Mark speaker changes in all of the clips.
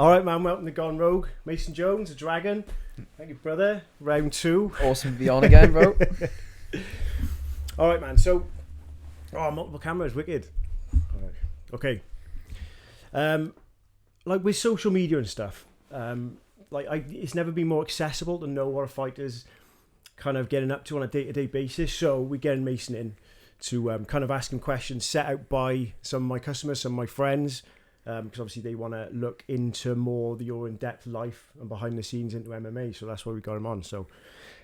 Speaker 1: All right, man. Welcome to Gone Rogue. Mason Jones, a dragon. Thank you, brother. Round 2.
Speaker 2: Awesome to be on again, bro.
Speaker 1: All right, man. So, multiple cameras, wicked. All right. Okay. Like with social media and stuff, it's never been more accessible to know what a fighter's kind of getting up to on a day-to-day basis. So we're getting Mason in to kind of ask him questions set out by some of my customers, some of my friends, because obviously they want to look into more your in-depth life and behind the scenes into MMA. So that's why we got him on. So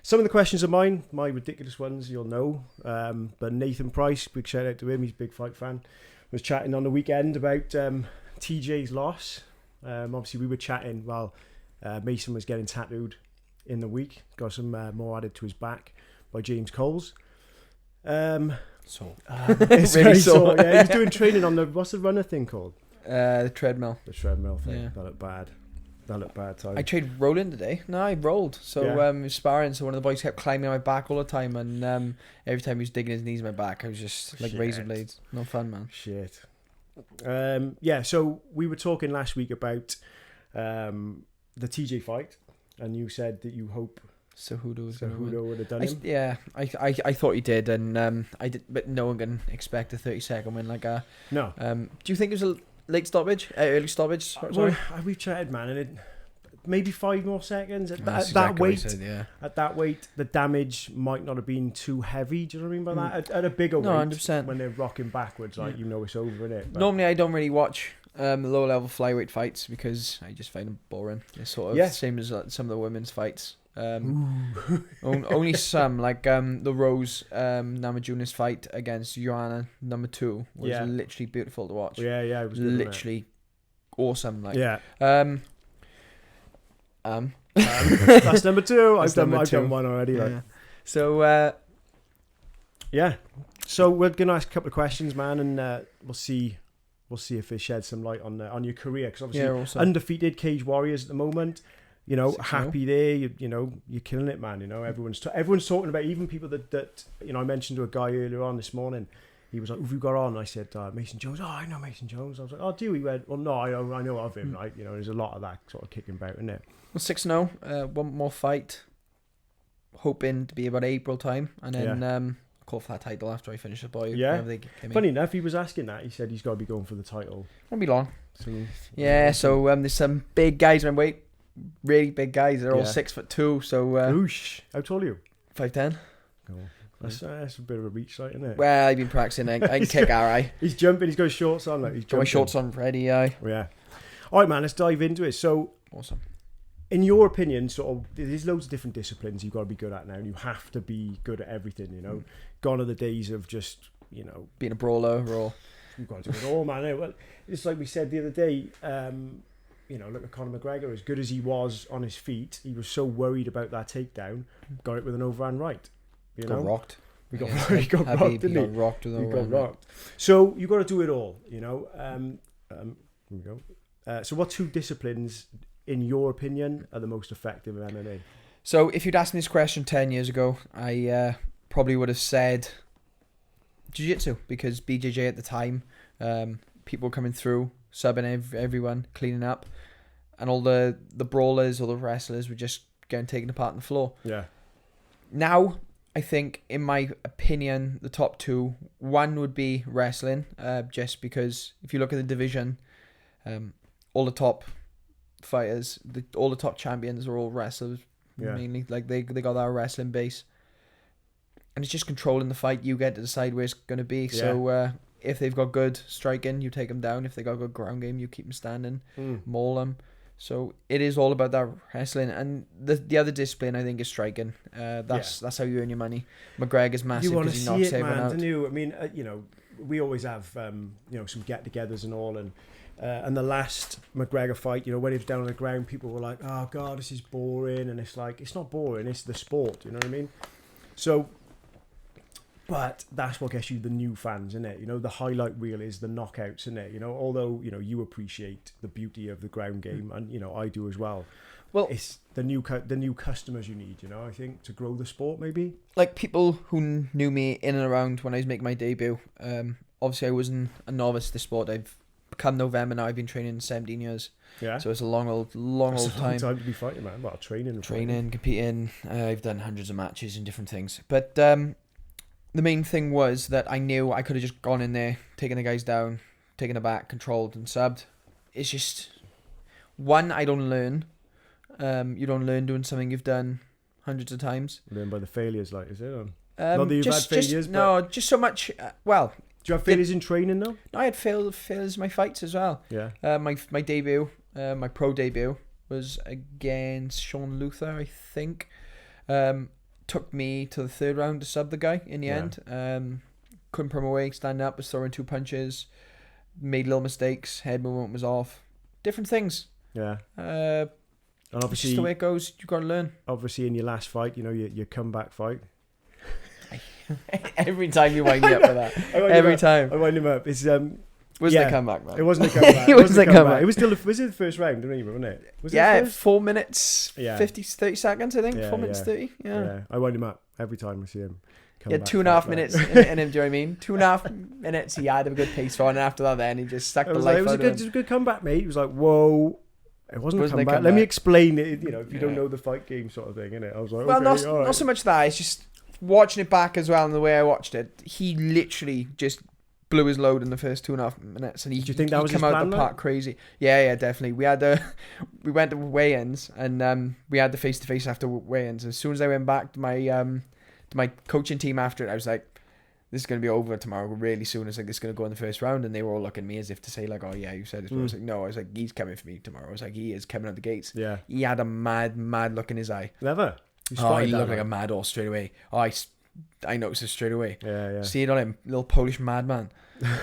Speaker 1: some of the questions are mine, my ridiculous ones, you'll know. But Nathan Price, big shout out to him. He's a big fight fan. Was chatting on the weekend about TJ's loss. Obviously we were chatting while Mason was getting tattooed in the week. Got some more added to his back by James Coles. It's
Speaker 2: Really
Speaker 1: very
Speaker 2: sore.
Speaker 1: sore. Yeah, he's doing training on what's the runner thing called?
Speaker 2: The treadmill.
Speaker 1: The treadmill thing.
Speaker 2: Yeah.
Speaker 1: That looked bad. Time.
Speaker 2: I tried rolling today. No, I rolled. So
Speaker 1: Yeah.
Speaker 2: we was sparring. So one of the boys kept climbing on my back all the time, and every time he was digging his knees in my back, I was just like
Speaker 1: Shit.
Speaker 2: razor blades. No fun, man.
Speaker 1: Shit. So we were talking last week about the TJ fight, and you said that you hope
Speaker 2: Cejudo was gonna win.
Speaker 1: Cejudo would have done him.
Speaker 2: I thought he did, and I did, but no one can expect a 30-second win like that.
Speaker 1: No.
Speaker 2: Do you think it was a late stoppage, early stoppage? Sorry.
Speaker 1: We've chatted, man, and it maybe 5 more seconds at
Speaker 2: That's
Speaker 1: that
Speaker 2: exactly what I
Speaker 1: weight.
Speaker 2: said, yeah.
Speaker 1: At that weight, the damage might not have been too heavy. Do you know what I mean by that? At a bigger
Speaker 2: No,
Speaker 1: weight,
Speaker 2: 100%.
Speaker 1: when they're rocking backwards, like
Speaker 2: Yeah.
Speaker 1: it's over, innit? But
Speaker 2: Normally, I don't really watch low level flyweight fights because I just find them boring. They're sort of the same as some of the women's fights. Only some, like the Rose Namajunas fight against Joanna number 2 was literally beautiful to watch.
Speaker 1: Yeah, it was good,
Speaker 2: Literally awesome. Like
Speaker 1: that's number 2. I've
Speaker 2: number
Speaker 1: done
Speaker 2: two.
Speaker 1: one already.
Speaker 2: Yeah.
Speaker 1: Like.
Speaker 2: So
Speaker 1: So we're gonna ask a couple of questions, man, and we'll see if it sheds some light on your career, because obviously
Speaker 2: awesome.
Speaker 1: undefeated Cage Warriors at the moment. You know,
Speaker 2: 6-0.
Speaker 1: happy there. You're killing it, man. You know, everyone's talking about, even people that I mentioned to a guy earlier on this morning. He was like, "Who've you got on?" I said, "Mason Jones." "Oh, I know Mason Jones." I was like, "Oh, do you?" He went, "Well, no, I know of him." Right? There's a lot of that sort of kicking about, isn't it?
Speaker 2: Well, 6-0. One more fight. Hoping to be about April time, and then call for that title after I finish the boy.
Speaker 1: Yeah.
Speaker 2: They came
Speaker 1: Funny enough, he was asking that. He said he's got to be going for the title.
Speaker 2: Won't be long.
Speaker 1: So,
Speaker 2: So there's some big guys in my weight. Really big guys. They're all 6'2". So
Speaker 1: Oosh. How tall are you?
Speaker 2: 5'10".
Speaker 1: Oh, that's a bit of a reach, like, isn't it?
Speaker 2: Well, I've been practicing. I can kick alright.
Speaker 1: He's jumping. He's got his shorts on. Like, he's
Speaker 2: Got my
Speaker 1: jumping.
Speaker 2: shorts on ready.
Speaker 1: Yeah. All right, man. Let's dive into it. So,
Speaker 2: Awesome.
Speaker 1: in your opinion, sort of, there's loads of different disciplines you've got to be good at now, and you have to be good at everything. Gone are the days of just
Speaker 2: Being a brawler or
Speaker 1: you've got to do it all, man. Well, it's like we said the other day. Look at Conor McGregor. As good as he was on his feet, he was so worried about that takedown. Got it with an overhand right.
Speaker 2: got rocked.
Speaker 1: He got rocked, didn't he?
Speaker 2: Got rocked with
Speaker 1: He
Speaker 2: overhand
Speaker 1: got
Speaker 2: right.
Speaker 1: rocked. So you got to do it all. Here we go. So what 2 disciplines, in your opinion, are the most effective in MMA?
Speaker 2: So if you'd asked me this question 10 years ago, I probably would have said jiu-jitsu, because BJJ at the time, people coming through, subbing everyone, cleaning up, and all the brawlers or the wrestlers were just getting taken apart on the floor.
Speaker 1: Yeah.
Speaker 2: Now, I think, in my opinion, the top 2, one would be wrestling, just because if you look at the division, all the top fighters, all the top champions are all wrestlers, mainly. Like they got that wrestling base, and it's just controlling the fight. You get to decide where it's going to be.
Speaker 1: Yeah.
Speaker 2: So if they've got good striking, you take them down. If they got good ground game, you keep them standing, maul them. So it is all about that wrestling, and the other discipline, I think, is striking. That's how you earn your money. McGregor's massive because he knocks everyone out.
Speaker 1: I mean, we always have some get-togethers and all, and the last McGregor fight, when he was down on the ground, people were like, "Oh God, this is boring," and it's like, it's not boring, it's the sport. You know what I mean? So. But that's what gets you the new fans, isn't it? The highlight reel is the knockouts, isn't it? Although, you appreciate the beauty of the ground game, and, I do as well. Well, it's the new customers you need, I think, to grow the sport, maybe.
Speaker 2: Like people who knew me in and around when I was making my debut, obviously I wasn't a novice to the sport. I've come November now, I've been training 17 years.
Speaker 1: Yeah.
Speaker 2: So it's a long old
Speaker 1: It's a long
Speaker 2: time.
Speaker 1: time to be fighting, man. Well, training, and fighting.
Speaker 2: Training, competing. I've done hundreds of matches and different things. But the main thing was that I knew I could have just gone in there, taken the guys down, taken it back, controlled and subbed. It's just, one, I don't learn. You don't learn doing something you've done hundreds of times.
Speaker 1: Learn by the failures, like, is it? Not that you've had failures, but...
Speaker 2: No, just so much... well...
Speaker 1: Do you have failures in training, though?
Speaker 2: No, I had failures in my fights as well.
Speaker 1: Yeah.
Speaker 2: My debut, my pro debut, was against Sean Luther, I think. Took me to the third round to sub the guy in the end. Couldn't put him away, stand up, was throwing 2 punches, made little mistakes, head movement was off. Different things.
Speaker 1: Yeah.
Speaker 2: And
Speaker 1: obviously,
Speaker 2: just the way it goes, you got to learn.
Speaker 1: Obviously, in your last fight, your comeback fight.
Speaker 2: Every time you wind me up for that. Every time.
Speaker 1: I wind him up. It's
Speaker 2: wasn't a comeback, man.
Speaker 1: It wasn't a comeback.
Speaker 2: It wasn't a comeback.
Speaker 1: It was still was it the first round, wasn't it? Was
Speaker 2: yeah,
Speaker 1: it
Speaker 2: 4 minutes, 30 seconds, I think.
Speaker 1: Yeah,
Speaker 2: 4 minutes 30. Yeah.
Speaker 1: I wind him up every time I see him.
Speaker 2: Yeah, 2.5 minutes in him, do you know what I mean? 2.5 minutes he had a good pace for, and after that then he just sucked the life out of him.
Speaker 1: It was a good comeback, mate. He was like, whoa. It wasn't a comeback. Let me explain it, if you don't know the fight game sort of thing, innit? I was like,
Speaker 2: well,
Speaker 1: okay,
Speaker 2: not so much that, it's just watching it back as well, and the way I watched it, he literally just blew his load in the first 2.5 minutes, and
Speaker 1: Did you think that was his
Speaker 2: came out
Speaker 1: plan,
Speaker 2: the park crazy. Yeah, definitely. We had we went to weigh-ins, and we had the face-to-face after weigh-ins. As soon as I went back to my coaching team after it, I was like, this is going to be over tomorrow really soon. It's like, this is going to go in the first round, and they were all looking at me as if to say like, oh yeah, you said it. I was like, no. I was like, he's coming for me tomorrow. I was like, he is coming out the gates.
Speaker 1: Yeah.
Speaker 2: He had a mad look in his eye.
Speaker 1: Never.
Speaker 2: He looked like a mad horse straight away. I noticed it straight away.
Speaker 1: Yeah.
Speaker 2: See it on him, little Polish madman.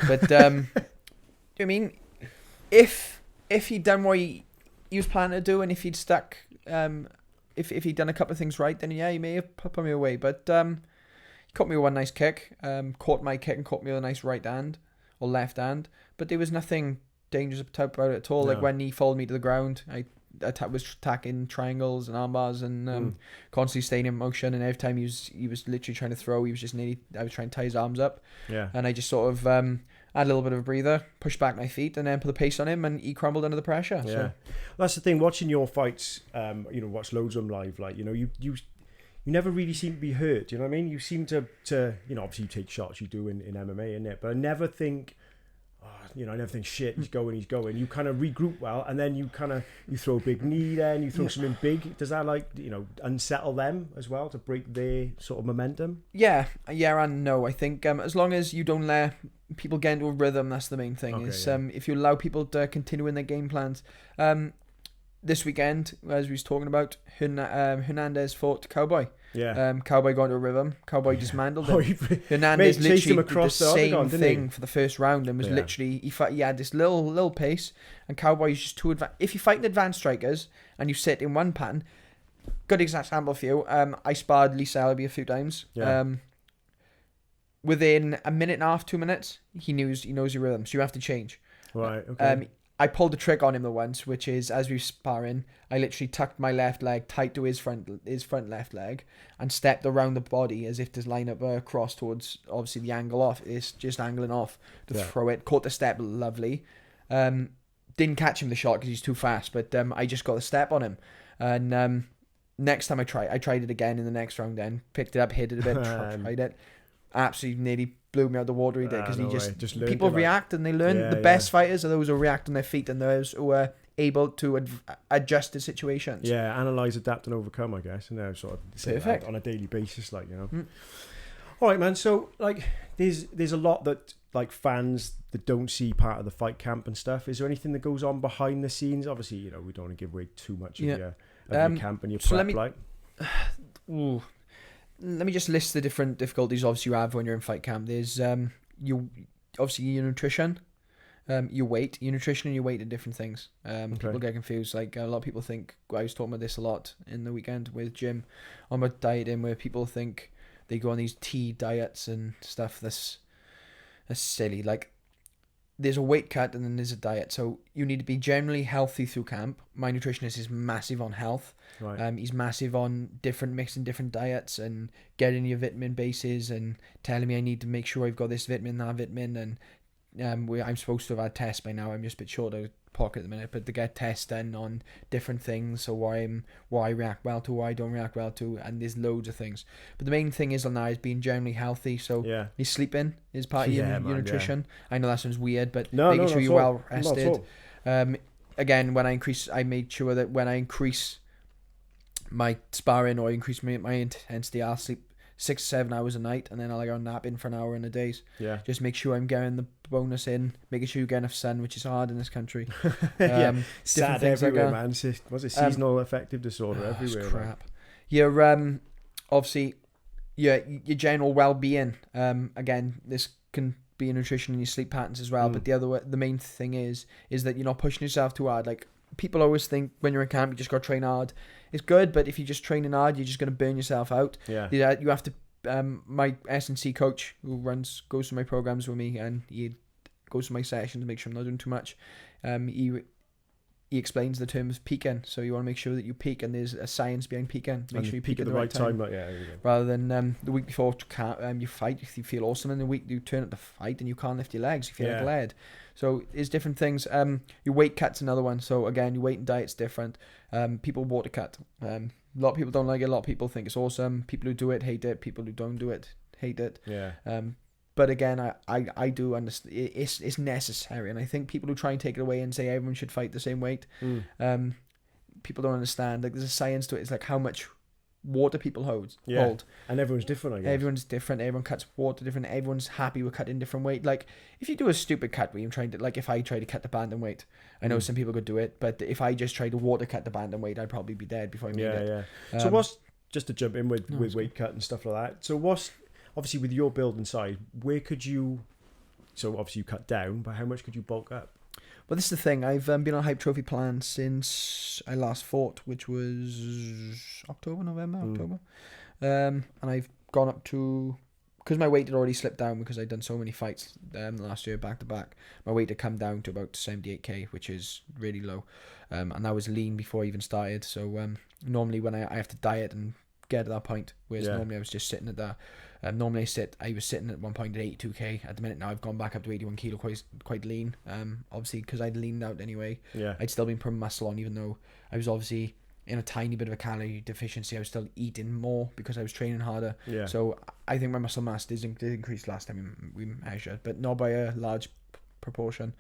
Speaker 2: But I mean, if he'd done what he was planning to do, and if he'd stuck, if he'd done a couple of things right, then yeah, he may have put me away. But he caught me with one nice kick, caught my kick and caught me with a nice right hand or left hand. But there was nothing dangerous about it at all. No. Like when he followed me to the ground, I was attacking triangles and arm bars and constantly staying in motion. And every time he was literally trying to throw, I was trying to tie his arms up. Yeah. And I just sort of had a little bit of a breather, pushed back my feet, and then put the pace on him, and he crumbled under the pressure. Yeah. So.
Speaker 1: That's the thing. Watching your fights, watch loads of them live. Like, you never really seem to be hurt. You know what I mean? You seem to obviously you take shots. You do in MMA, innit? But I never think. I never think shit. He's going. You kind of regroup well, and then you throw a big knee. Then you throw something big. Does that unsettle them as well to break their sort of momentum? Yeah,
Speaker 2: and no. I think as long as you don't let people get into a rhythm, that's the main thing. Okay, if you allow people to continue in their game plans. This weekend, as we was talking about, Hernandez fought Cowboy. Yeah. Cowboy got into a rhythm. Cowboy dismantled him. Hernandez literally did the same thing for the first round, and was literally he had this little pace, and Cowboy's just too advanced. If you're fighting advanced strikers and you sit in one pattern, good example for you. I sparred Lee Selby a few times. Yeah. Within a minute and a half, 2 minutes, he knows your rhythm, so you have to change.
Speaker 1: Right. Okay.
Speaker 2: I pulled a trick on him the once, which is, as we were sparring, I literally tucked my left leg tight to his front left leg and stepped around the body as if to line up across towards, obviously, the angle off. It's just angling off to throw it. Caught the step lovely. Didn't catch him the shot because he's too fast, but I just got the step on him. And next time I tried it again in the next round then. Picked it up, hit it a bit, tried it. Absolutely nearly blew me out the water he did, because he just people react and they learn. The best fighters are those who react on their feet and those who are able to adjust to situations.
Speaker 1: Yeah, analyze, adapt and overcome, I guess, and sort of perfect on a daily basis, All right, man. So there's a lot that fans that don't see part of the fight camp and stuff. Is there anything that goes on behind the scenes? Obviously, we don't want to give away too much of your camp and your prep.
Speaker 2: Let me just list the different difficulties obviously you have when you're in fight camp. There's your nutrition, your weight. Your nutrition and your weight are different things. People get confused. A lot of people think, I was talking about this a lot in the weekend with Jim on my dieting, where people think they go on these tea diets and stuff. That's silly. There's a weight cut and then there's a diet. So you need to be generally healthy through camp. My nutritionist is massive on health. Right. He's massive on mixing different diets and getting your vitamin bases and telling me I need to make sure I've got this vitamin, that vitamin, and I'm supposed to have had tests by now. I'm just a bit short of pocket at the minute, but to get tests done on different things, so what I react well to, what I don't react well to, and there's loads of things. But the main thing is on that is being generally healthy. So your sleeping is part of your nutrition. I know that sounds weird, but making sure you're well rested. Again, I made sure that when I increase my sparring or increase my intensity, I'll sleep 6 to 7 hours a night, and then I'll go nap in for an hour in a day.
Speaker 1: Yeah.
Speaker 2: Just make sure I'm getting the bonus in, making sure you get enough sun, which is hard in this country.
Speaker 1: Sad everywhere, man. Was it seasonal affective disorder everywhere?
Speaker 2: It's crap. Your obviously your general well-being. Again, this can be nutrition and your sleep patterns as well. But the main thing is that you're not pushing yourself too hard. Like, people always think when you're in camp you just got to train hard. It's good, but if you're just training hard, you're just going to burn yourself out. Yeah. You have to. My S&C coach who goes through my programs with me, and he goes through my sessions to make sure I'm not doing too much. He explains the term of peaking. So you want to make sure that you peak, and there's a science behind peaking. Make sure you peak at the right time. Rather than the week before you fight, if you feel awesome, and the week you turn up the fight and you can't lift your legs, you feel like lead. So there's different things. Your weight cut's another one. So again, your weight and diet's different. People water cut. A lot of people don't like it. A lot of people think it's awesome. People who do it hate it. People who don't do it hate it. Yeah. But again, I do understand it's necessary, and I think people who try and take it away and say everyone should fight the same weight, people don't understand. Like, there's a science to it. It's like how much water people hold.
Speaker 1: And everyone's different, I guess.
Speaker 2: Everyone's different. Everyone cuts water different. Everyone's happy with cutting different weight. Like, if you do a stupid cut where you're trying to, like, if I try to cut the bantam weight, I know some people could do it, but if I just tried to water cut the bantam weight, I'd probably be dead before I made it.
Speaker 1: Yeah. So what's, just to jump in with weight cut and stuff like that, so what's, obviously with your build and size, where could you, so obviously you cut down, but how much could you bulk up?
Speaker 2: Well, this is the thing. I've been on a Hypertrophy plan since I last fought, which was October. And I've gone up to, because my weight had already slipped down because I'd done so many fights last year back to back, my weight had come down to about 78k, which is really low. And I was lean before I even started. So normally when I have to diet and get to that point, whereas normally I was just sitting at that. Normally I was sitting at one point at 82k. At the minute now I've gone back up to 81 kilo, quite lean. Obviously because I'd leaned out anyway. I'd still been putting muscle on, even though I was obviously in a tiny bit of a calorie deficiency. I was still eating more because I was training harder. So I think my muscle mass did increase last time we measured, but not by a large proportion.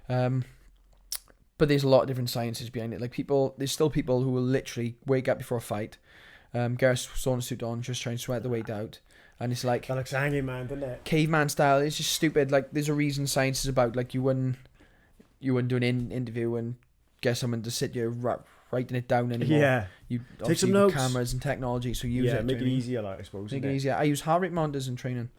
Speaker 2: But there's a lot of different sciences behind it. Like, there's still people who will literally wake up before a fight, get a sauna suit on, just try and sweat the weight out. And it's like,
Speaker 1: that looks angry, man, doesn't it?
Speaker 2: Caveman style. It's just stupid. Like, there's a reason science is about. Like, you wouldn't do an interview and get someone to sit you writing it down anymore. You
Speaker 1: take some notes.
Speaker 2: Cameras and technology, so use it.
Speaker 1: Make it easier, like, I suppose.
Speaker 2: Make it easier. I use heart rate monitors in training.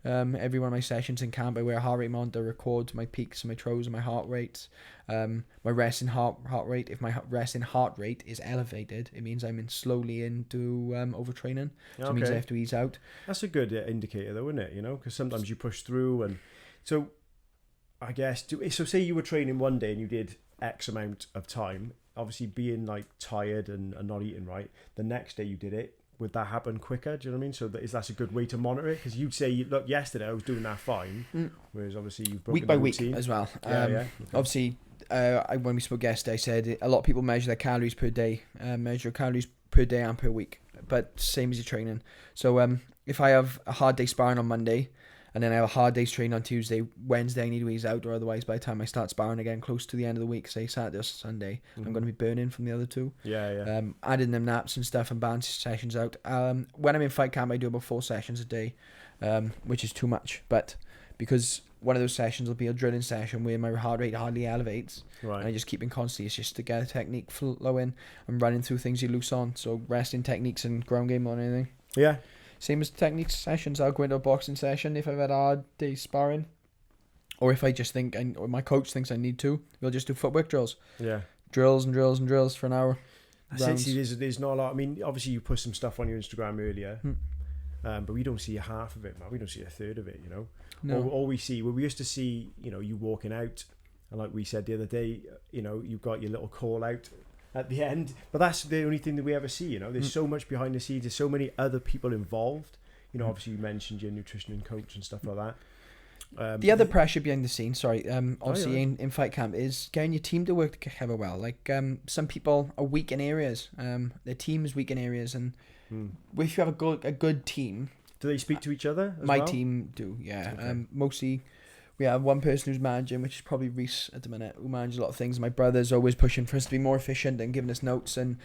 Speaker 2: Every one of my sessions in camp, I wear a heart rate monitor, records my peaks and my troughs and my heart rates. My resting heart rate. If my resting heart rate is elevated, it means I'm slowly into overtraining. So it means I have to ease out. That's
Speaker 1: a good indicator, though, isn't it? You know, because sometimes you push through, and so I guess so. Say you were training one day and you did X amount of time. Obviously, being like tired and not eating right, the next day you did it, would that happen quicker? Do you know what I mean? So that's a good way to monitor it, because you'd say, look, yesterday I was doing that fine, whereas obviously you've broken
Speaker 2: week by
Speaker 1: week
Speaker 2: as well. Obviously, when we spoke yesterday, I said a lot of people measure their calories per day, measure calories per day and per week, but same as your training. So if I have a hard day sparring on Monday, and then I have a hard day's training on Tuesday, Wednesday I need to ease out, or otherwise by the time I start sparring again close to the end of the week, say Saturday or Sunday, I'm going to be burning from the other two. Adding them naps and stuff and balancing sessions out. When I'm in fight camp, I do about 4 sessions a day, which is too much, but because one of those sessions will be a drilling session where my heart rate hardly elevates, and I just keep in constantly. It's just to get a technique flowing and running through things you loose on, so resting techniques and ground game on anything. Same as techniques sessions. I'll go into a boxing session if I've had a hard day sparring, or if I just think, or my coach thinks I need to, we'll just do footwork drills. Drills and drills and drills for an hour.
Speaker 1: There's not a lot. I mean, obviously you put some stuff on your Instagram earlier, but we don't see half of it, man. We don't see a third of it, you know. No. All we see, we used to see, you know, you walking out, and like we said the other day, you know, you've got your little call out at the end, but that's the only thing that we ever see. You know, there's so much behind the scenes. There's so many other people involved. You know, obviously you mentioned your nutrition and coach and stuff like that.
Speaker 2: The other pressure behind the scenes, obviously
Speaker 1: yeah.
Speaker 2: in fight camp, is getting your team to work together well. Like some people are weak in areas, their team is weak in areas, and if you have a good team,
Speaker 1: do they speak to each other?
Speaker 2: My team do, yeah.
Speaker 1: Okay.
Speaker 2: Mostly, we have one person who's managing, which is probably Reese at the minute, who manages a lot of things. My brother's always pushing for us to be more efficient and giving us notes. And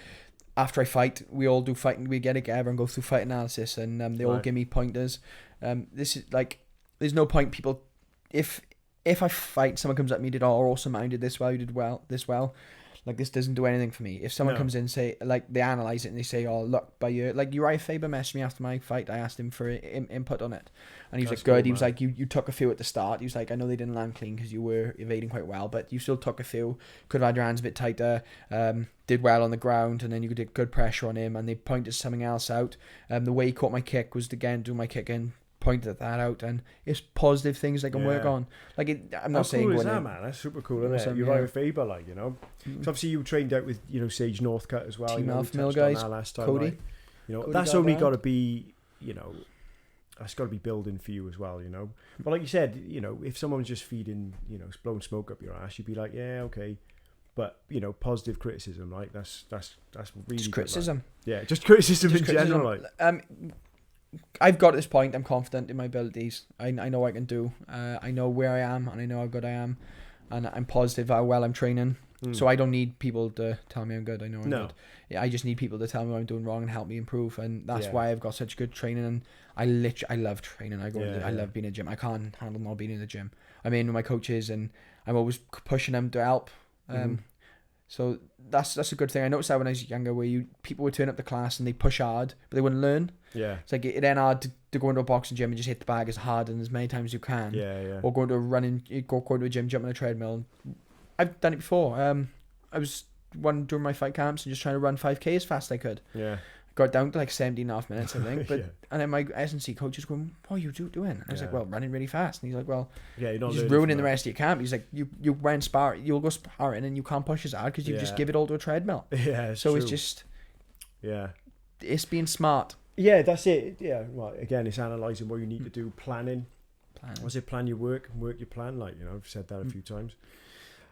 Speaker 2: after I fight, we all do fighting. We get together and go through fight analysis, and they all give me pointers. This is like, there's no point people, if I fight, someone comes up to me, did awesome, I did this well, you did this well. Like, this doesn't do anything for me. If someone comes in and say, like, they analyse it and they say, oh, look, by your, like, Uriah Faber messaged me after my fight. I asked him for input on it. And he was like, good. Cool, he was like, you took a few at the start. He was like, I know they didn't land clean because you were evading quite well, but you still took a few. Could have had your hands a bit tighter. Did well on the ground, and then you did good pressure on him, and they pointed something else out. The way he caught my kick was, again, doing my kick in. Pointed that out, and it's positive things they can work on. Like, I'm not saying
Speaker 1: cool is that, man? That's super cool, isn't it? Uriah Faber, like, you know. So obviously you trained out with, you know, Sage Northcutt as well.
Speaker 2: Team Alpha Male
Speaker 1: guys, last time,
Speaker 2: Cody.
Speaker 1: Right? You know,
Speaker 2: Cody
Speaker 1: that's only got to be, you know, that's got to be building for you as well, you know. But like you said, you know, if someone's just feeding, you know, blowing smoke up your ass, you'd be like, yeah, okay. But, you know, positive criticism, right? That's really
Speaker 2: just
Speaker 1: good,
Speaker 2: criticism.
Speaker 1: Like. Yeah, just criticism in general, like.
Speaker 2: I've got to this point. I'm confident in my abilities. I know what I can do. I know where I am, and I know how good I am, and I'm positive how well I'm training. So I don't need people to tell me I'm good. I know I'm good. Yeah, I just need people to tell me what I'm doing wrong and help me improve. And that's why I've got such good training. And I love training. I love being in the gym. I can't handle not being in the gym. I'm in with my coaches, and I'm always pushing them to help. So that's a good thing. I noticed that when I was younger, where people would turn up to class and they push hard, but they wouldn't learn. Yeah, it's like it ain't hard to go into a boxing gym and just hit the bag as hard and as many times as you can. Yeah. Or go to a gym, jump on a treadmill. I've done it before. I was during my fight camps and just trying to run 5K as fast as I could. Yeah. Got down to like 17.5 minutes, I think. But and then my S&C coach was going, "What are you doing?" And I was like, "Well, running really fast." And he's like, "Well, you're just ruining the rest of your camp." He's like, "You went sparring, you'll go sparring, and you can't push as hard because you just give it all to a treadmill." Yeah, so true. It's just it's being smart. Yeah, that's it. Yeah, well, again, it's analysing what you need to do, planning. Was it plan your work and work your plan? Like, you know, I've said that a few times.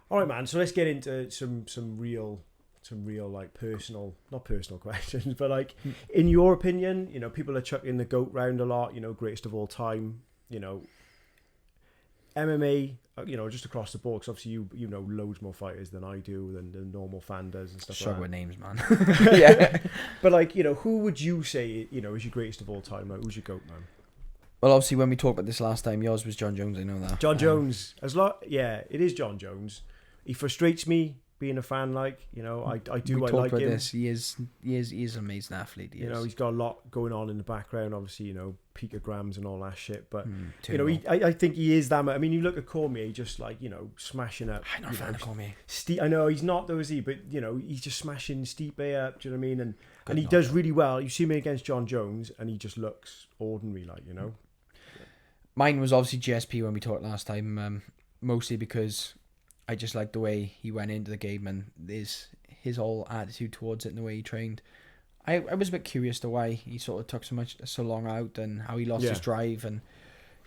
Speaker 2: All right, man. So let's get into some real like not personal questions, but like in your opinion, you know, people are chucking the GOAT round a lot, you know, greatest of all time, you know, MMA, you know, just across the board, because obviously you know loads more fighters than I do, than the normal fan does and stuff. Struggle with names, man. Yeah. But like, you know, who would you say, you know, is your greatest of all time? Like, who's your GOAT, man? Well, obviously when we talked about this last time, yours was John Jones. I know that. John Jones, it is John Jones. He frustrates me. Being a fan, like, you know, I like him. This. He is an amazing athlete. You know, he's got a lot going on in the background. Obviously, you know, picograms and all that shit. But you know, I think he is that much. I mean, you look at Cormier, just like, you know, smashing up. I'm not a fan of Cormier. I know he's not though, is he? But you know, he's just smashing Stipe up. Do you know what I mean? And he does really well. You see me against John Jones, and he just looks ordinary, like, you know. Mine was obviously GSP when we talked last time, mostly because I just liked the way he went into the game and his whole attitude towards it and the way he trained. I was a bit curious to why he sort of took so long out and how he lost his drive and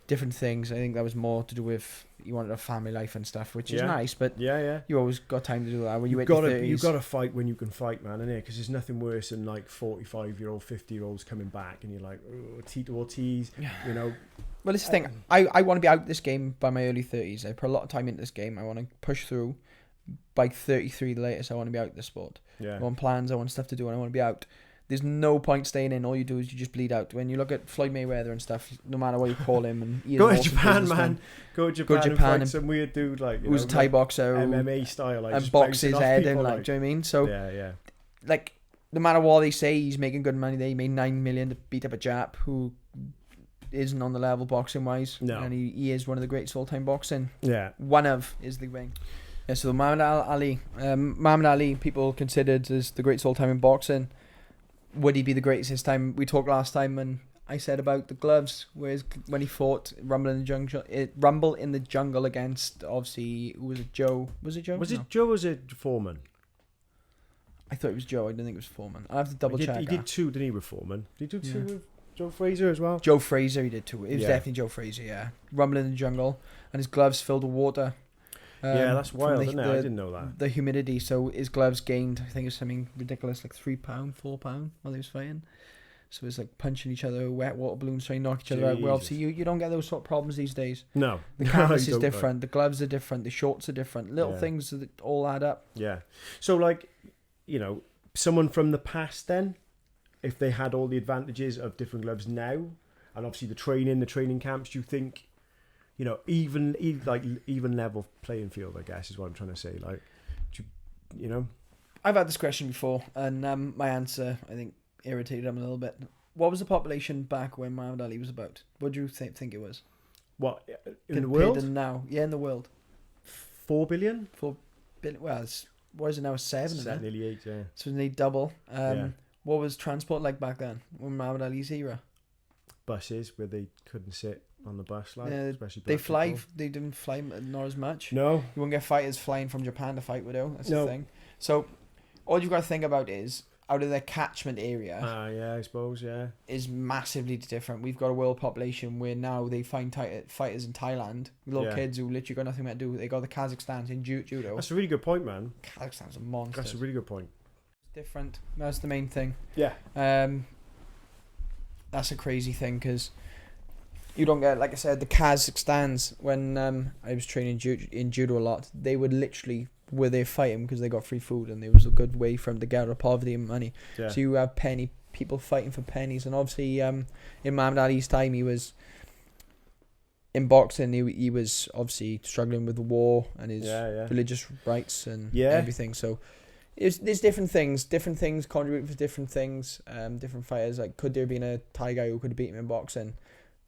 Speaker 2: different things. I think that was more to do with he wanted a family life and stuff, which is nice, but you always got time to do that when you hit your 30s. You've got to fight when you can fight, man, innit? Because there's nothing worse than like 45-year-old, 50-year-olds coming back and you're like, oh, Tito Ortiz, you know. Well, this is the thing. I want to be out this game by my early 30s. I put a lot of time into this game. I want to push through. By 33 the latest, I want to be out of the sport. Yeah. I want plans. I want stuff to do, and I want to be out. There's no point staying in. All you do is you just bleed out. When you look at Floyd Mayweather and stuff, no matter what you call him, and go to Japan, man. Go to Japan and fight some weird dude like who's a Thai boxer, MMA style, like, and box his head in, like, do you know what I mean? So like, no matter what they say, he's making good money. They made $9 million to beat up a Jap who isn't on the level boxing wise. No. And he is one of the greatest all time boxing. Yeah. One of is the thing. Yeah, so Muhammad Ali, people considered as the greatest all time in boxing. Would he be the greatest this time? We talked last time and I said about the gloves, whereas when he fought Rumble in the Jungle against, obviously, who was it, Joe? Was it Joe? Was it Joe or was it Foreman? I thought it was Joe. I didn't think it was Foreman. I have to double check. He did two, didn't he, with Foreman? Did he do two with...
Speaker 1: Joe Fraser as well.
Speaker 2: Joe Fraser, he did too. It was definitely Joe Fraser, yeah. Rumble in the Jungle, and his gloves filled with water.
Speaker 1: That's wild, isn't it? I
Speaker 2: The,
Speaker 1: didn't know that.
Speaker 2: the humidity, so his gloves gained, I think it was something ridiculous, like 3 pound, 4 pound while he was fighting. So it's like punching each other, wet water balloons, trying to knock each other out. Well, obviously you don't get those sort of problems these days.
Speaker 1: No.
Speaker 2: The canvas
Speaker 1: you
Speaker 2: is
Speaker 1: don't,
Speaker 2: different, the gloves are different, the shorts are different. Little things that all add up.
Speaker 1: Yeah. So, like, you know, someone from the past then, if they had all the advantages of different gloves now, and obviously the training camps, do you think, you know, even level playing field, I guess, is what I'm trying to say. Like, you know?
Speaker 2: I've had this question before, and my answer, I think, irritated him a little bit. What was the population back when Muhammad Ali was about? What do you think it was?
Speaker 1: What, in the
Speaker 2: Compared
Speaker 1: world?
Speaker 2: to now? Yeah, in the world.
Speaker 1: 4 billion?
Speaker 2: 4 billion. Well, what is it now? 7, isn't it?
Speaker 1: Nearly 8, yeah.
Speaker 2: So they double.
Speaker 1: Yeah.
Speaker 2: What was transport like back then, when Muhammad Ali's era?
Speaker 1: Buses where they couldn't sit on the bus, like,
Speaker 2: Yeah,
Speaker 1: especially
Speaker 2: They
Speaker 1: black
Speaker 2: fly.
Speaker 1: people.
Speaker 2: They didn't fly not as much.
Speaker 1: No.
Speaker 2: You won't get fighters flying from Japan to fight with you. That's
Speaker 1: No.
Speaker 2: the thing. So all you've got to think about is, out of their catchment area,
Speaker 1: Yeah, I suppose, yeah.
Speaker 2: is massively different. We've got a world population where now they find fighters in Thailand, little kids who literally got nothing to do. They got the Kazakhstans in judo.
Speaker 1: That's a really good point, man.
Speaker 2: Kazakhstan's a monster.
Speaker 1: That's a really good point.
Speaker 2: Different. That's the main thing.
Speaker 1: Yeah.
Speaker 2: That's a crazy thing, because you don't get, like I said, the Kazakhstans, when I was training in judo a lot, they would literally, where they're fighting because they got free food, and it was a good way for them to get out of poverty and money.
Speaker 1: Yeah.
Speaker 2: So you have people fighting for pennies, and obviously in Muhammad Ali's time, he was in boxing. He was obviously struggling with the war and his religious rights and everything. So there's different things contribute for different things. Different fighters, like, could there have been a Thai guy who could have beat him in boxing?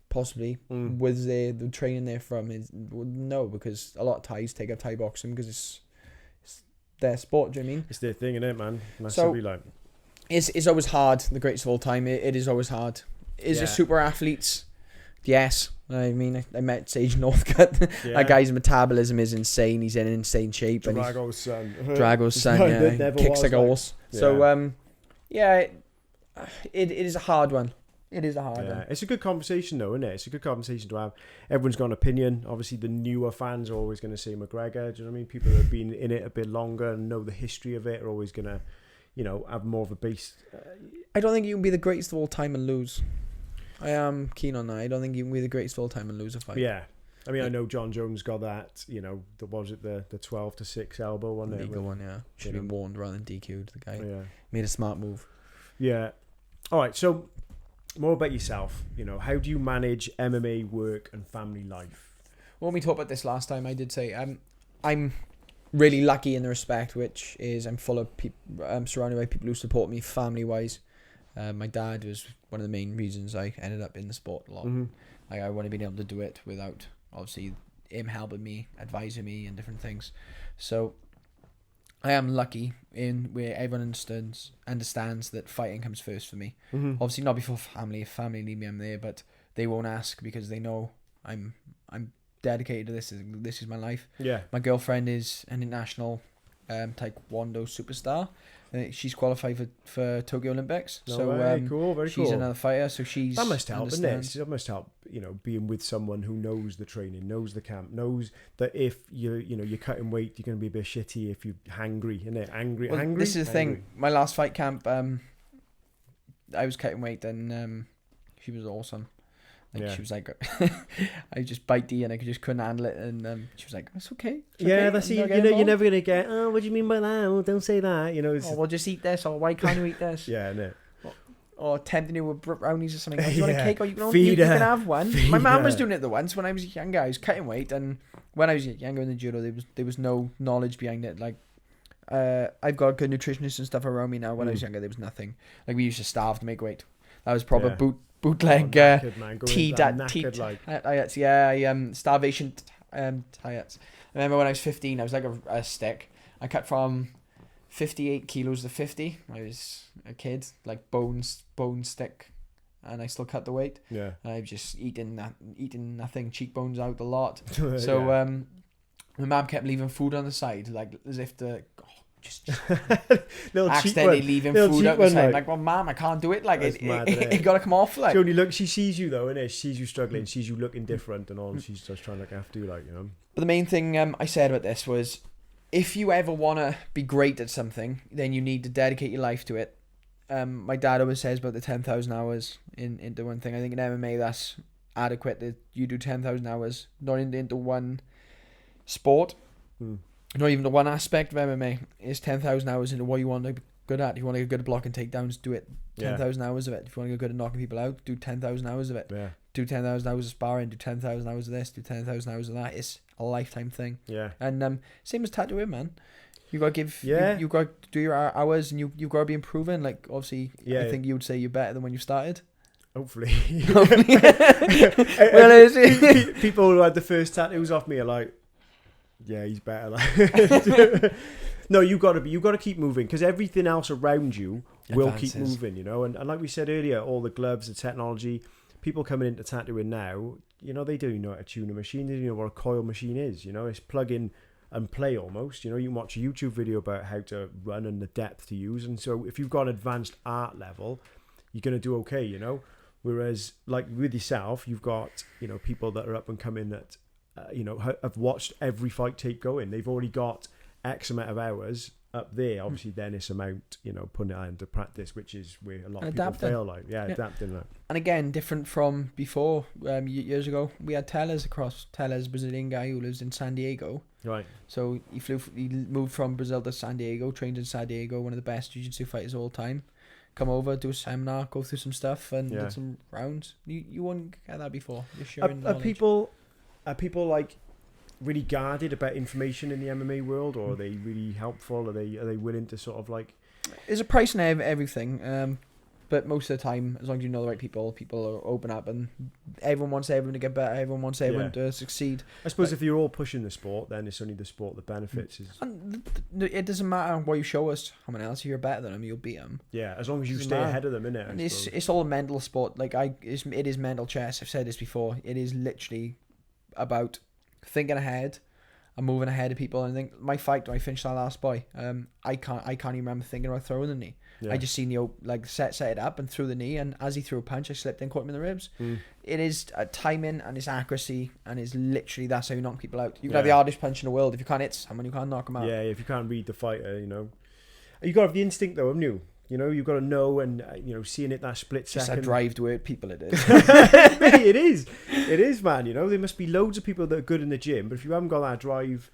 Speaker 2: Possibly. Was there the training there from? No, because a lot of Thais take up Thai boxing because it's their sport. Do you know what I mean?
Speaker 1: It's their thing, innit, man? Massively, like.
Speaker 2: It's always hard. The greatest of all time. It is always hard. Is there super athletes? Yes. I mean, I met Sage Northcutt. That guy's metabolism is insane. He's in insane shape.
Speaker 1: Drago's son.
Speaker 2: Drago's son, yeah. Kicks like a horse.
Speaker 1: Yeah.
Speaker 2: So, it is a hard one. It is a hard one.
Speaker 1: It's a good conversation, though, isn't it? It's a good conversation to have. Everyone's got an opinion. Obviously, the newer fans are always going to say McGregor. Do you know what I mean? People that have been in it a bit longer and know the history of it are always going to, you know, have more of a base.
Speaker 2: I don't think you can be the greatest of all time and lose. I am keen on that. I don't think you can be the greatest of all time and lose a fight.
Speaker 1: Yeah. I mean, I know John Jones got that, you know, the 12-6 elbow, wasn't it?
Speaker 2: Legal one, yeah. Should have been warned rather than DQ'd. The guy made a smart move.
Speaker 1: Yeah. All right, so more about yourself. You know, how do you manage MMA work and family life?
Speaker 2: When we talked about this last time, I did say I'm really lucky in the respect, which is I'm full of people. I'm surrounded by people who support me family-wise. My dad was one of the main reasons I ended up in the sport a lot.
Speaker 1: Mm-hmm.
Speaker 2: I wouldn't have been able to do it without, obviously, him helping me, advising me and different things. So I am lucky in where everyone understands that fighting comes first for me.
Speaker 1: Mm-hmm.
Speaker 2: Obviously not before family. If family need me, I'm there, but they won't ask because they know I'm dedicated to this. This is my life.
Speaker 1: Yeah.
Speaker 2: My girlfriend is an international taekwondo superstar. She's qualified for Tokyo Olympics.
Speaker 1: Very cool.
Speaker 2: She's another fighter, so she's
Speaker 1: that must help, isn't it? That must help, you know, being with someone who knows the training, knows the camp, knows that if you're cutting weight, you're going to be a bit shitty if you're hangry, isn't it? Angry.
Speaker 2: This is the thing. My last fight camp, I was cutting weight, and she was awesome. She was like, I just bite and I couldn't handle it, and she was like, "It's okay."
Speaker 1: That's you're never gonna get. Oh, what do you mean by that? Oh, don't say that. You know.
Speaker 2: Well, just eat this, or why can't you eat this?
Speaker 1: No.
Speaker 2: Or tempting you with brownies or something. Do you want a cake? Or you can have one.
Speaker 1: Feed
Speaker 2: my mum
Speaker 1: her.
Speaker 2: was doing it once when I was younger. I was cutting weight, and when I was younger in the judo, there was no knowledge behind it. Like, I've got good nutritionists and stuff around me now. When I was younger, there was nothing. Like, we used to starve to make weight. That was proper bootleg starvation diets. I remember when I was 15, I was like a stick. I cut from 58 kilos to 50. I was a kid, like bone stick, and I still cut the weight.
Speaker 1: Yeah.
Speaker 2: I've just eating nothing, cheekbones out a lot. So my mum kept leaving food on the side, like as if just
Speaker 1: little
Speaker 2: accidentally
Speaker 1: cheap
Speaker 2: leaving
Speaker 1: little
Speaker 2: food
Speaker 1: cheap
Speaker 2: out the
Speaker 1: one,
Speaker 2: side. Like, well, ma'am, I can't do it. Like,
Speaker 1: That's mad, innit?
Speaker 2: it got to come off. Like,
Speaker 1: She only look. She sees you though, innit? She sees you struggling. Sees you looking different and all. And she's just trying to look after you, like, you know.
Speaker 2: but the main thing I said about this was, if you ever want to be great at something, then you need to dedicate your life to it. My dad always says about the 10,000 hours into one thing. I think in MMA that's adequate. That you do 10,000 hours, not into one sport. Not even the one aspect of MMA. Is 10,000 hours into what you want to be good at. If you want to get good at blocking takedowns, do it. 10,000 hours of it. If you want to get good at knocking people out, do 10,000 hours of it.
Speaker 1: Yeah.
Speaker 2: Do 10,000 hours of sparring. Do 10,000 hours of this. Do 10,000 hours of that. It's a lifetime thing.
Speaker 1: Yeah.
Speaker 2: And same as tattooing, man. You got to give.
Speaker 1: Yeah.
Speaker 2: You got to do your hours, and you've got to be improving. Like, obviously,
Speaker 1: Yeah.
Speaker 2: I think you would say you're better than when you started.
Speaker 1: Hopefully.
Speaker 2: Well, is
Speaker 1: People who had the first tattoos off me are like, yeah, he's better. Like, no, you got to keep moving, because everything else around you will keep moving, you know. And like we said earlier, all the gloves, the technology, people coming into tattooing now, you know, they don't even know how to tune a machine. They don't even know what a coil machine is, you know. It's plug in and play almost, you know. You can watch a YouTube video about how to run and the depth to use. And so if you've got an advanced art level, you're going to do okay, you know. Whereas, like with yourself, you've got, you know, people that are up and coming that, you know, have watched every fight tape going. They've already got X amount of hours up there. Obviously, then it's amount, you know, putting it into practice, which is where a lot of people fail. Like, adapting. Like.
Speaker 2: And again, different from before. Years ago, we had Tellers, Brazilian guy who lives in San Diego.
Speaker 1: Right.
Speaker 2: So he moved from Brazil to San Diego, trained in San Diego, one of the best jiu-jitsu fighters of all time. Come over, do a seminar, go through some stuff, and did some rounds. You wouldn't get that before. You're sharing knowledge. Are people like really guarded about information in the MMA world, or are they really helpful? Are they willing to sort of like? There's a price in everything, but most of the time, as long as you know the right people are open up, and everyone wants everyone to get better. Everyone wants everyone to succeed.
Speaker 1: I suppose if you're all pushing the sport, then it's only the sport that benefits.
Speaker 2: And it doesn't matter what you show us. How many else, if you're better than them, you'll beat them.
Speaker 1: Yeah, as long as you stay ahead of them, innit?
Speaker 2: And it's all a mental sport. Like it is mental chess. I've said this before. It is literally about thinking ahead and moving ahead of people. And I think my fight when I finished that last boy, I can't even remember thinking about throwing the knee. Yeah. I just seen the set it up and threw the knee, and as he threw a punch, I slipped and caught him in the ribs. It is timing and it's accuracy, and it's literally that's how you knock people out. You can have the hardest punch in the world, if you can't hit someone, you can't knock them out.
Speaker 1: Yeah, if you can't read the fighter, you know, you got to have the instinct though, haven't you? You know, you've got to know, and you know, seeing it that split second.
Speaker 2: Just a drive to hurt people, it is.
Speaker 1: It is, man. You know, there must be loads of people that are good in the gym, but if you haven't got that drive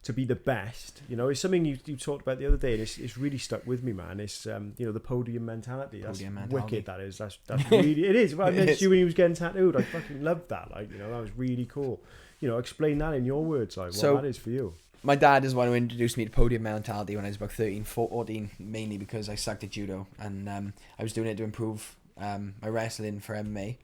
Speaker 1: to be the best, you know, it's something you talked about the other day, and it's really stuck with me, man. It's you know, the podium mentality. That's wicked. That is. That's really it is. Well, I mentioned you when he was getting tattooed. I fucking loved that. Like, you know, that was really cool. You know, explain that in your words, like what that is for you.
Speaker 2: My dad is the one who introduced me to podium mentality when I was about 13, 14, mainly because I sucked at judo, and I was doing it to improve my wrestling for MMA.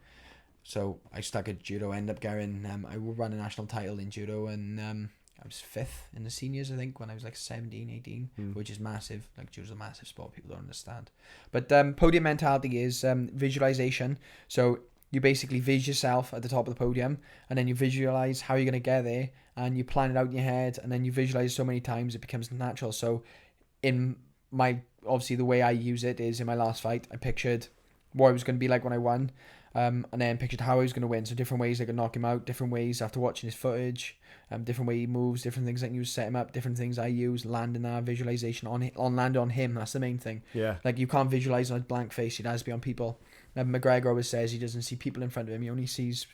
Speaker 2: So I stuck at judo, ended up getting, I won a national title in judo, and I was 5th in the seniors, I think, when I was like 17, 18, which is massive. Like, judo's a massive sport, people don't understand. But podium mentality is visualization. So you basically visualize yourself at the top of the podium, and then you visualize how you're going to get there, and you plan it out in your head, and then you visualize so many times it becomes natural. So in my, obviously the way I use it is in my last fight, I pictured what I was going to be like when I won, and then pictured how I was going to win. So different ways I could knock him out, different ways after watching his footage, different way he moves, different things I can use to set him up, different things I use, landing that visualization land on him. That's the main thing. Yeah. Like, you can't visualize on a blank face. It has to be on people. McGregor always says he doesn't see people in front of him. He only sees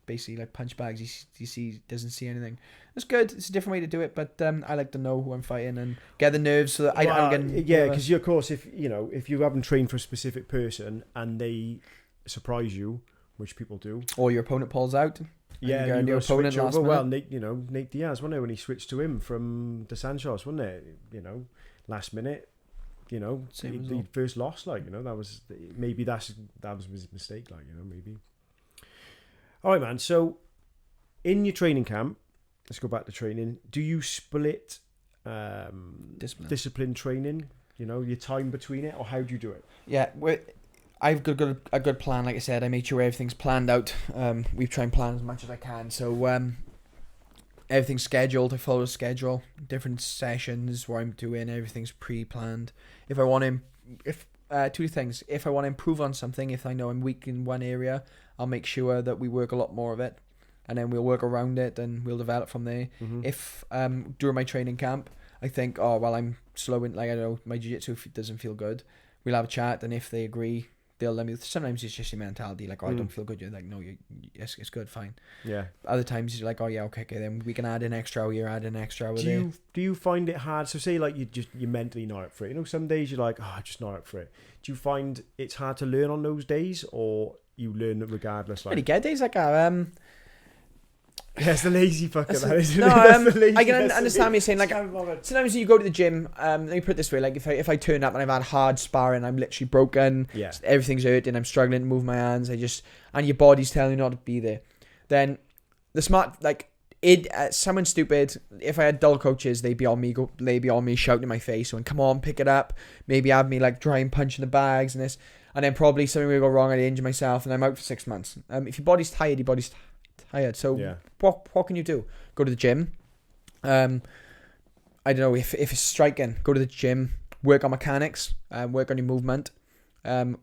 Speaker 2: basically like punch bags. He doesn't see anything. It's good. It's a different way to do it, but I like to know who I'm fighting and get the nerves so that I'm getting.
Speaker 1: Yeah, because of course, if you haven't trained for a specific person and they surprise you, which people do,
Speaker 2: or your opponent pulls out.
Speaker 1: Yeah, your opponent last minute. Well, Nate Diaz, wasn't it, when he switched to him from De Santos, wasn't it? You know, last minute. You know, he first lost, like, you know, that was his mistake, like, you know, maybe. All right, man. So, in your training camp, let's go back to training. Do you split discipline training? You know, your time between it, or how do you do it?
Speaker 2: Yeah, I've got a good plan. Like I said, I make sure everything's planned out. We've tried and plan as much as I can. So, everything's scheduled. I follow a schedule, different sessions where I'm doing, everything's pre-planned. If I want to, two things. If I want to improve on something, if I know I'm weak in one area, I'll make sure that we work a lot more of it, and then we'll work around it and we'll develop from there. If during my training camp, I think, oh well, I'm slow in, like, I don't know, my jiu-jitsu doesn't feel good, we'll have a chat, and if they agree, they'll let me. Sometimes it's just your mentality, like, oh, I don't feel good. You're like, no, it's good, fine.
Speaker 1: Yeah.
Speaker 2: Other times you're like, oh yeah, okay, then we can add an extra hour here, add an extra hour
Speaker 1: do you find it hard? So say like you're mentally not up for it. You know, some days you're like, oh, I'm just not up for it. Do you find it's hard to learn on those days, or you learn it regardless? Like,
Speaker 2: really get days like
Speaker 1: yeah, it's the lazy fucker. That is.
Speaker 2: No, I can understand what you're saying. Like,
Speaker 1: sometimes
Speaker 2: sometimes you go to the gym. Let me put it this way: like, if I turn up and I've had hard sparring, I'm literally broken.
Speaker 1: Yeah.
Speaker 2: Everything's hurting. I'm struggling to move my hands. And your body's telling you not to be there. Then the smart, like, someone stupid. If I had dull coaches, they'd be on me, shouting in my face, going, "Come on, pick it up." Maybe have me like try and punch in the bags and this, and then probably something will go wrong. I'd injure myself, and I'm out for 6 months. If your body's tired, your body's tired. So what can you do? Go to the gym. I don't know, if it's striking, go to the gym, work on mechanics, work on your movement,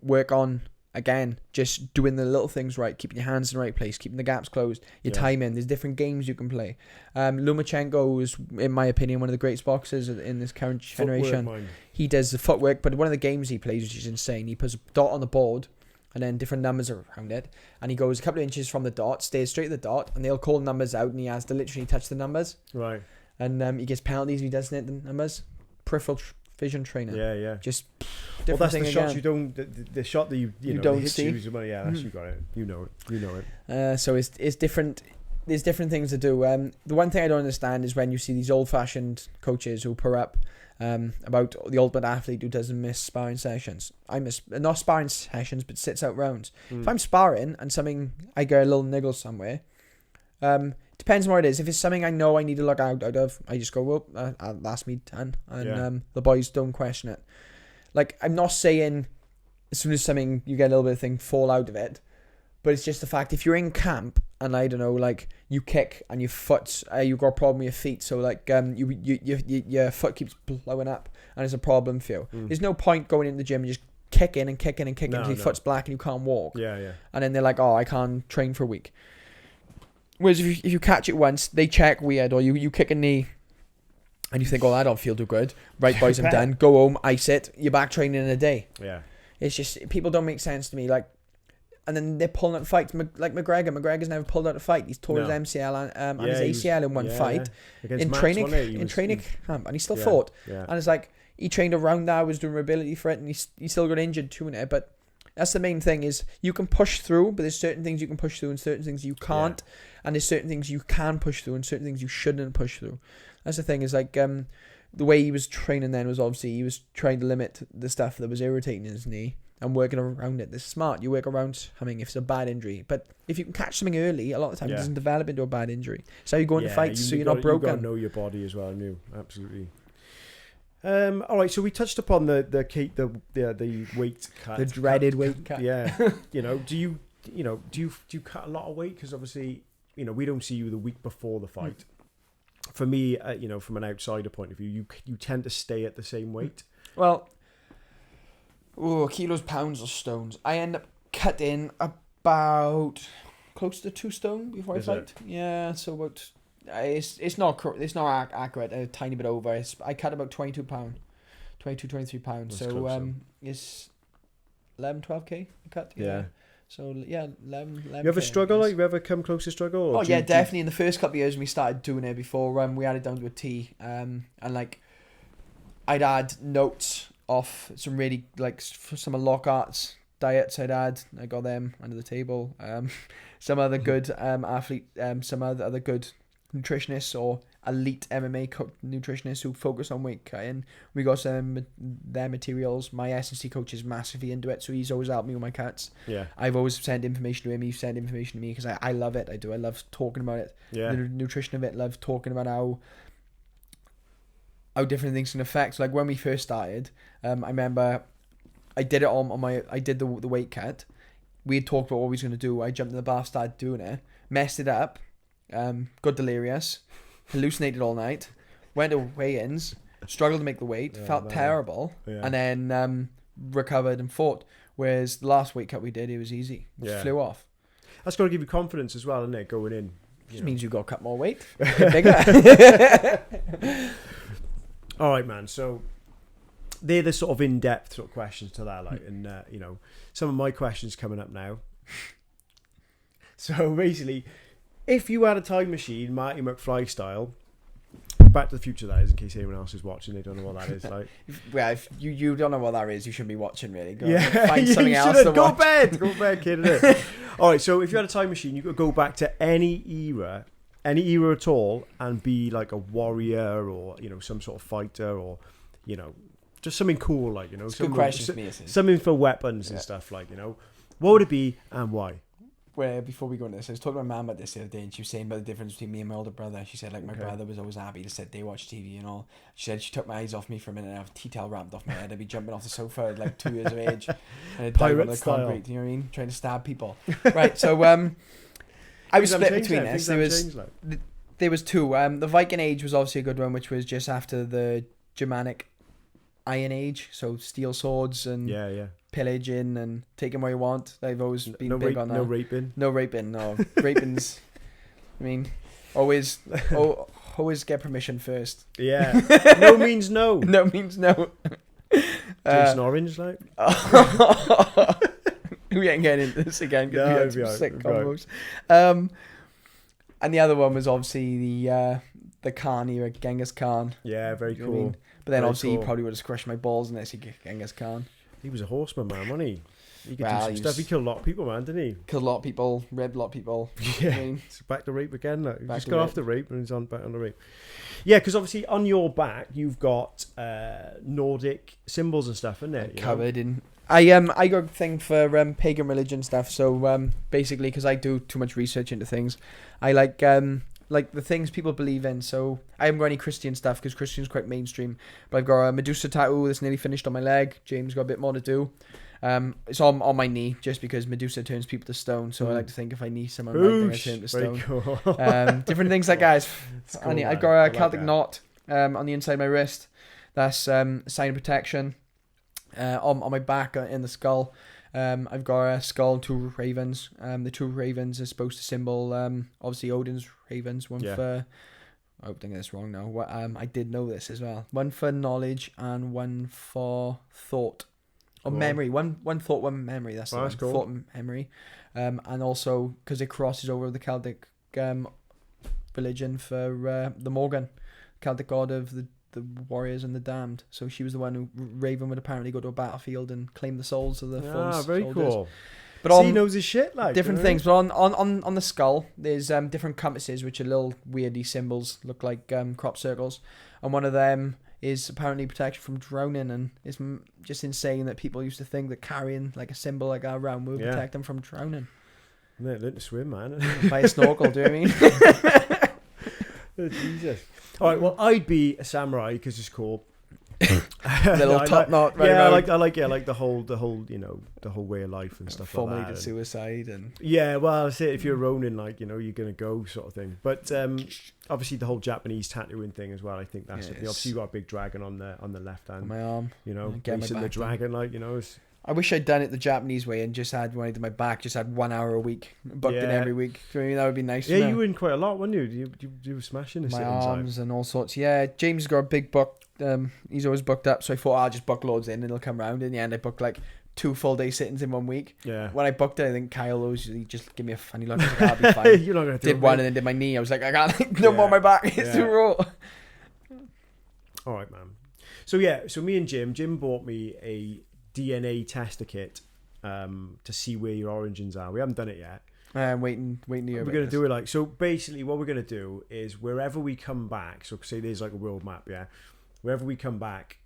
Speaker 2: work on, again, just doing the little things right, keeping your hands in the right place, keeping the gaps closed, your timing. There's different games you can play. Lomachenko is, in my opinion, one of the greatest boxers in this current generation. He does the footwork, but one of the games he plays, which is insane, he puts a dot on the board and then different numbers around it, and he goes a couple of inches from the dot, stays straight at the dot, and they'll call numbers out, and he has to literally touch the numbers.
Speaker 1: Right.
Speaker 2: And he gets penalties if he doesn't hit the numbers. Peripheral vision training.
Speaker 1: Yeah.
Speaker 2: Just
Speaker 1: well, that's the shots
Speaker 2: again.
Speaker 1: you don't. The shot that you
Speaker 2: don't see.
Speaker 1: Yeah, that's you got it. You know it.
Speaker 2: So it's different. There's different things to do. The one thing I don't understand is when you see these old-fashioned coaches who put up about the ultimate athlete who doesn't miss sparring sessions. I miss, not sparring sessions, but sits out rounds. If I'm sparring and I get a little niggle somewhere, depends on what it is. If it's something I know I need to look out of, I just go, well, that's me done. And the boys don't question it. Like, I'm not saying as soon as something, you get a little bit of thing, fall out of it. But it's just the fact, if you're in camp and, I don't know, like, you kick and your foot, you got a problem with your feet, so like your foot keeps blowing up and it's a problem for you. There's no point going in the gym and just kicking until your foot's black and you can't walk.
Speaker 1: Yeah.
Speaker 2: And then they're like, oh, I can't train for a week. Whereas if you catch it once, they check weird, or you kick a knee and you think, oh, I don't feel too good. Right, boys, I'm done. Go home, ice it. You're back training in a day.
Speaker 1: Yeah.
Speaker 2: It's just, people don't make sense to me. Like, and then they're pulling out fights. Like McGregor. McGregor's never pulled out a fight. He's tore his MCL and his ACL in one fight. In training camp. And he still fought.
Speaker 1: Yeah.
Speaker 2: And it's like, he trained around that, was doing mobility for it, and he still got injured doing it. But that's the main thing, is you can push through, but there's certain things you can push through and certain things you can't. And there's certain things you can push through and certain things you shouldn't push through. That's the thing, is like, the way he was training then was obviously he was trying to limit the stuff that was irritating his knee and working around it. This is smart. You work around something if it's a bad injury. But if you can catch something early, a lot of the time it doesn't develop into a bad injury. So you go into fights so you're not broken.
Speaker 1: You've got to know your body as well, absolutely. All right, so we touched upon the weight cut.
Speaker 2: The dreaded weight cut.
Speaker 1: Yeah. Do you cut a lot of weight? Because obviously, we don't see you the week before the fight. For me, from an outsider point of view, you tend to stay at the same weight.
Speaker 2: Well, kilos, pounds, or stones. I end up cutting about close to 2 stone before I fight. Yeah, so about it's not accurate. A tiny bit over. I cut about 23 pounds.
Speaker 1: That's
Speaker 2: so
Speaker 1: close,
Speaker 2: it's 12k I cut.
Speaker 1: Yeah.
Speaker 2: So yeah, 11.
Speaker 1: You ever struggle? Like, you ever come close to struggle? Or
Speaker 2: definitely. In the first couple of years when we started doing it, before we had it down to a T. And like, I'd add notes off some really, like, some of Lockhart's diets. I got them under the table. Some other good athlete, some other good nutritionists or elite MMA nutritionists who focus on weight cutting. We got some their materials. My S&C coach is massively into it, so he's always helped me with my cuts.
Speaker 1: Yeah,
Speaker 2: I've always sent information to him. He's sent information to me because I love it. I love talking about it.
Speaker 1: Yeah,
Speaker 2: the nutrition of it. Love talking about how different things can affect. So like when we first started, I remember I did it I did the weight cut. We had talked about what we was going to do. I jumped in the bath, started doing it, messed it up, got delirious, hallucinated all night, went to weigh-ins, struggled to make the weight, felt terrible, and then recovered and fought. Whereas the last weight cut we did, it was easy. It just flew off.
Speaker 1: That's got to give you confidence as well, isn't it, going in?
Speaker 2: Just means you've got to cut more weight. Get bigger.
Speaker 1: All right, man. So they're the sort of in-depth sort of questions to that, like, and you know, some of my questions coming up now. So basically, if you had a time machine, Marty McFly style, Back to the Future, that is, in case anyone else is watching, they don't know what that is. Like,
Speaker 2: if you don't know what that is, you shouldn't be watching. Really,
Speaker 1: find something else to watch. Go to bed, kid. Innit? All right, so if you had a time machine, you could go back to any era at all, and be like a warrior, or you know, some sort of fighter, or you know, just something cool, like, you know,
Speaker 2: good question,
Speaker 1: something for weapons and stuff, like, you know, what would it be and why?
Speaker 2: Where before we go into this, I was talking to my mum about this the other day, and she was saying about the difference between me and my older brother. She said, like, my brother was always happy to sit there, watch TV and all. She said she took my eyes off me for a minute and I have tea towel wrapped off my head. I'd be jumping off the sofa at like 2 years of age, and I'd dive on the concrete, you know what I mean, trying to stab people. Right, so I was split between this. There was two. The Viking Age was obviously a good one, which was just after the Germanic Iron Age, so steel swords and pillaging and taking what you want. They've always been big on that.
Speaker 1: No raping.
Speaker 2: No raping. No raping's. I mean, always get permission first.
Speaker 1: Yeah. No means no.
Speaker 2: No means no.
Speaker 1: Jason Orange, like.
Speaker 2: We ain't getting into this again.
Speaker 1: No,
Speaker 2: we had some sick combos. And the other one was obviously the Khan era, Genghis Khan.
Speaker 1: Yeah, very cool. I mean?
Speaker 2: But then obviously he probably would have crushed my balls unless he get Genghis Khan.
Speaker 1: He was a horseman, man, wasn't he? He could do some stuff. He killed a lot of people, man, didn't he?
Speaker 2: Killed a lot of people, raped a lot of people.
Speaker 1: Yeah. I mean, so back to rape again. Look. He just got off the rape and he's back on the rape. Yeah, because obviously on your back you've got Nordic symbols and stuff, isn't it?
Speaker 2: Covered in. I got a thing for pagan religion stuff. So basically, because I do too much research into things, I like the things people believe in. So I haven't got any Christian stuff because Christian's quite mainstream. But I've got a Medusa tattoo that's nearly finished on my leg. James got a bit more to do. It's on my knee just because Medusa turns people to stone. So I like to think if I knee someone, I turn to stone.
Speaker 1: Cool.
Speaker 2: Different things like that.
Speaker 1: Cool,
Speaker 2: I've got a Celtic knot on the inside of my wrist. That's a sign of protection. On my back in the skull, I've got a skull, 2 ravens. The 2 ravens are supposed to symbol obviously Odin's ravens. One for, I hope I'm getting this wrong now. I did know this as well. One for knowledge and one for thought or memory. One thought, one memory. That's the one. Cool. Thought and memory. And also because it crosses over the Celtic religion for the Morgan, Celtic god of the warriors and the damned. So she was the one who Raven would apparently go to a battlefield and claim the souls of the fallen
Speaker 1: very
Speaker 2: soldiers.
Speaker 1: Cool.
Speaker 2: But
Speaker 1: he knows his shit, like
Speaker 2: different things. But on the skull, there's different compasses which are little weirdy symbols, look like crop circles, and one of them is apparently protection from drowning. And it's just insane that people used to think that carrying like a symbol like that around would protect them from drowning.
Speaker 1: They learn to swim, man.
Speaker 2: By a snorkel, do you know what I mean?
Speaker 1: Oh, Jesus. All right, well, I'd be a samurai because it's cool.
Speaker 2: Little top knot. Right
Speaker 1: I like the whole you know, the whole way of life and stuff like that.
Speaker 2: Formulated suicide and
Speaker 1: well, I say if you're Ronin, like, you know, you're gonna go sort of thing. But obviously the whole Japanese tattooing thing as well. I think that's something. Obviously you got a big dragon on the left hand,
Speaker 2: on my arm.
Speaker 1: You know, facing the dragon, like, you know.
Speaker 2: I wish I'd done it the Japanese way and just had, when I did my back, just had 1 hour a week, booked in every week. I mean, that would be nice.
Speaker 1: Yeah, you were in quite a lot, weren't you? You were smashing
Speaker 2: my arms and all sorts. Yeah, James got a big book. He's always booked up, so I thought I'll just book loads in and it'll come round. In the end, I booked like 2 full day sittings in 1 week. Yeah. When I booked it, I think Kyle usually just give me a funny look. Like, I'll be fine.
Speaker 1: You're not gonna
Speaker 2: did one and then did my knee. I was like, I can't no more on my back. It's too raw.
Speaker 1: All right, man. So me and Jim bought me a DNA tester kit to see where your origins are. We haven't done it yet.
Speaker 2: Waiting to hear.
Speaker 1: We're going to do it like, so basically what we're going to do is wherever we come back, so say there's like a world map, wherever we come back,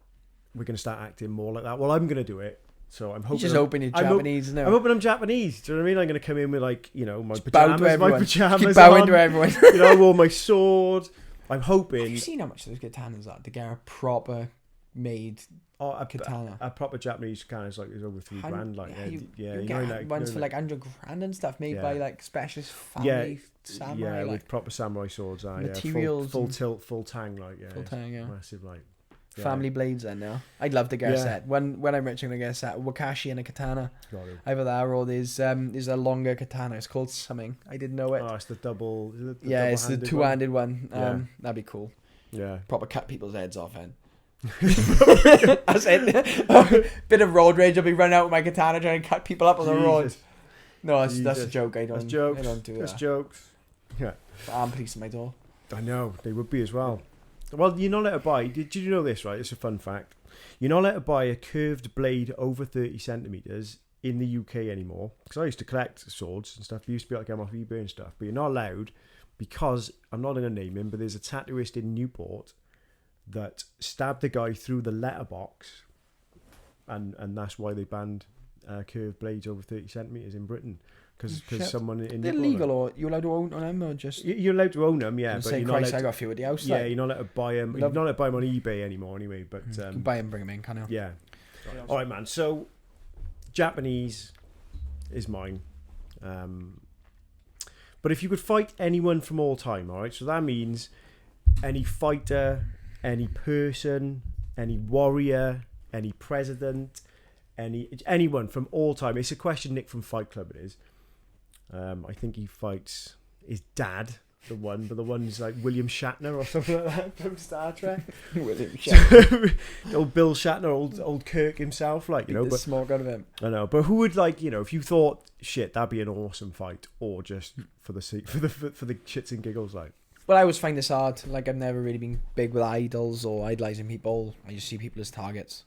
Speaker 1: we're going to start acting more like that. Well, I'm going to do it. So I'm hoping.
Speaker 2: You're just hoping you're Japanese,
Speaker 1: I'm hoping I'm Japanese. Do you know what I mean? I'm going to come in with, like, you know, my pajamas
Speaker 2: Keep bowing
Speaker 1: on.
Speaker 2: To everyone.
Speaker 1: You know, I wore my sword. I'm hoping.
Speaker 2: Have you seen how much those katanas are to get a proper made katana.
Speaker 1: A proper Japanese katana is over $3,000. Like,
Speaker 2: you get ones for like $100,000 and stuff made by like specialist family samurai. Like,
Speaker 1: with proper samurai swords.
Speaker 2: Materials,
Speaker 1: full tilt, full tang, like
Speaker 2: full tang,
Speaker 1: massive, like
Speaker 2: family blades. Then now, I'd love to get a set. When I'm rich, I'm gonna get a set. Wakashi and a katana. Either that or there's a longer katana. It's called something. I didn't know it.
Speaker 1: Oh, it's the double.
Speaker 2: It's the two-handed one. That'd be cool.
Speaker 1: Yeah,
Speaker 2: proper cut people's heads off then. I said, bit of road rage. I'll be running out with my katana trying to cut people up on the road. No, that's a joke. I don't do that.
Speaker 1: That's jokes. Yeah,
Speaker 2: I'm policing my door.
Speaker 1: I know they would be as well. Well, you're not allowed to buy. Did you know this? Right, it's a fun fact. You're not allowed to buy a curved blade over 30 centimeters in the UK anymore. Because I used to collect swords and stuff. You used to be able to get them off eBay and stuff, but you're not allowed because I'm not going to name him, but there's a tattooist in Newport that stabbed the guy through the letterbox, and that's why they banned curved blades over 30 centimeters in Britain, because someone in
Speaker 2: they're legal, or you're allowed to own them, or just
Speaker 1: you're allowed to own them, but
Speaker 2: say,
Speaker 1: you're
Speaker 2: Christ,
Speaker 1: not
Speaker 2: I got a few at the house.
Speaker 1: Yeah, you're not allowed to buy them. You're not allowed to buy them on eBay anymore, anyway. But
Speaker 2: you can buy them, bring them in, can you?
Speaker 1: Yeah. All right, man. So Japanese is mine. But if you could fight anyone from all time, all right. So that means any fighter, any person, any warrior, any president, anyone from all time. It's a question, Nick, from Fight Club. It is. I think he fights his dad, but the one's like William Shatner or something like that from Star Trek.
Speaker 2: William Shatner.
Speaker 1: Old Bill Shatner, old Kirk himself, like, you know. But
Speaker 2: small gun of him.
Speaker 1: I know, but who would, like, you know, if you thought, shit, that'd be an awesome fight, or just for the shits and giggles, like.
Speaker 2: Well, I always find this hard. Like, I've never really been big with idols or idolizing people. I just see people as targets,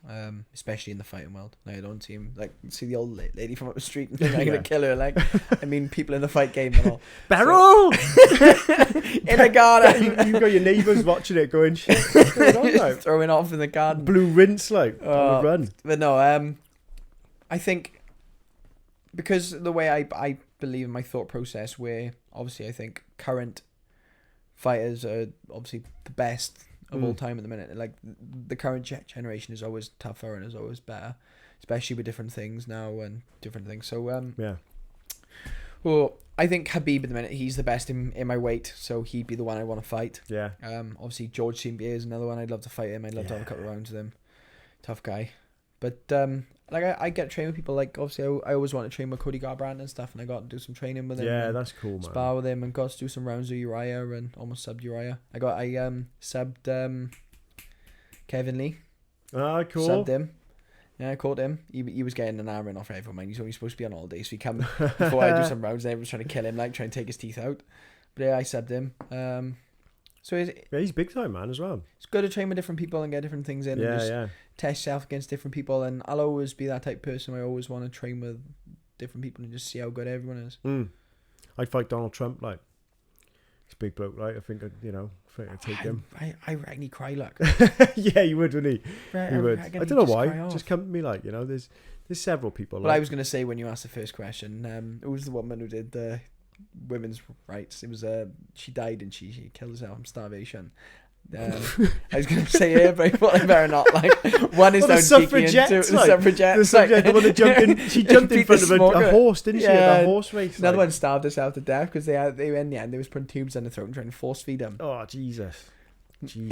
Speaker 2: especially in the fighting world. Like, I don't see them, like, see the old lady from up the street and think I'm going to kill her. Like, I mean, people in the fight game and all.
Speaker 1: Barrel!
Speaker 2: In the garden.
Speaker 1: You've got your neighbours watching it going, shit, what's going on, like?
Speaker 2: Throwing off in the garden.
Speaker 1: Blue rinse, like, on the run.
Speaker 2: But no, I think, because the way I believe in my thought process, where, obviously, I think current fighters are obviously the best of all time at the minute. Like, the current generation is always tougher and is always better, especially with different things now and different things. So well, I think Khabib at the minute, he's the best in my weight, so he'd be the one I want to fight. Yeah. Obviously George St. Pierre is another one. I'd love to fight him. I'd love to have a couple of rounds with him. Tough guy. But like, I get trained with people. Like, obviously I always want to train with Cody Garbrandt and stuff, and I got to do some training with him.
Speaker 1: Yeah, that's cool, man.
Speaker 2: Spar with him and got to do some rounds with Uriah and almost subbed Uriah. I subbed Kevin Lee.
Speaker 1: Ah, cool.
Speaker 2: Subbed him. Yeah, I caught him. He was getting an arm off everyone. He's only supposed to be on holiday, so he come before I do some rounds. And everyone's trying to kill him, like trying to take his teeth out. But yeah, I subbed him. So
Speaker 1: he's big time, man, as well.
Speaker 2: It's good to train with different people and get different things in. And just test yourself against different people. And I'll always be that type of person. I always want to train with different people and just see how good everyone is.
Speaker 1: I'd fight Donald Trump, like. He's a big bloke, right? I think I'd take him.
Speaker 2: I reckon he'd cry, like.
Speaker 1: Yeah, you would, wouldn't he?
Speaker 2: Right,
Speaker 1: he would. I don't know why. Just come to me, like, you know, there's several people.
Speaker 2: Well, I was going to say, when you asked the first question, who was the woman who did the women's rights? It was she died and she killed herself from starvation. I was going to say her, but I thought I better not. Like, one is
Speaker 1: the suffragettes,
Speaker 2: the suffragettes.
Speaker 1: The one that jumped in. She jumped in front of a horse, didn't she? At the horse race.
Speaker 2: Another one starved herself to death because they in the end they was putting tubes in the throat and trying to force feed them.
Speaker 1: Oh, Jesus.
Speaker 2: You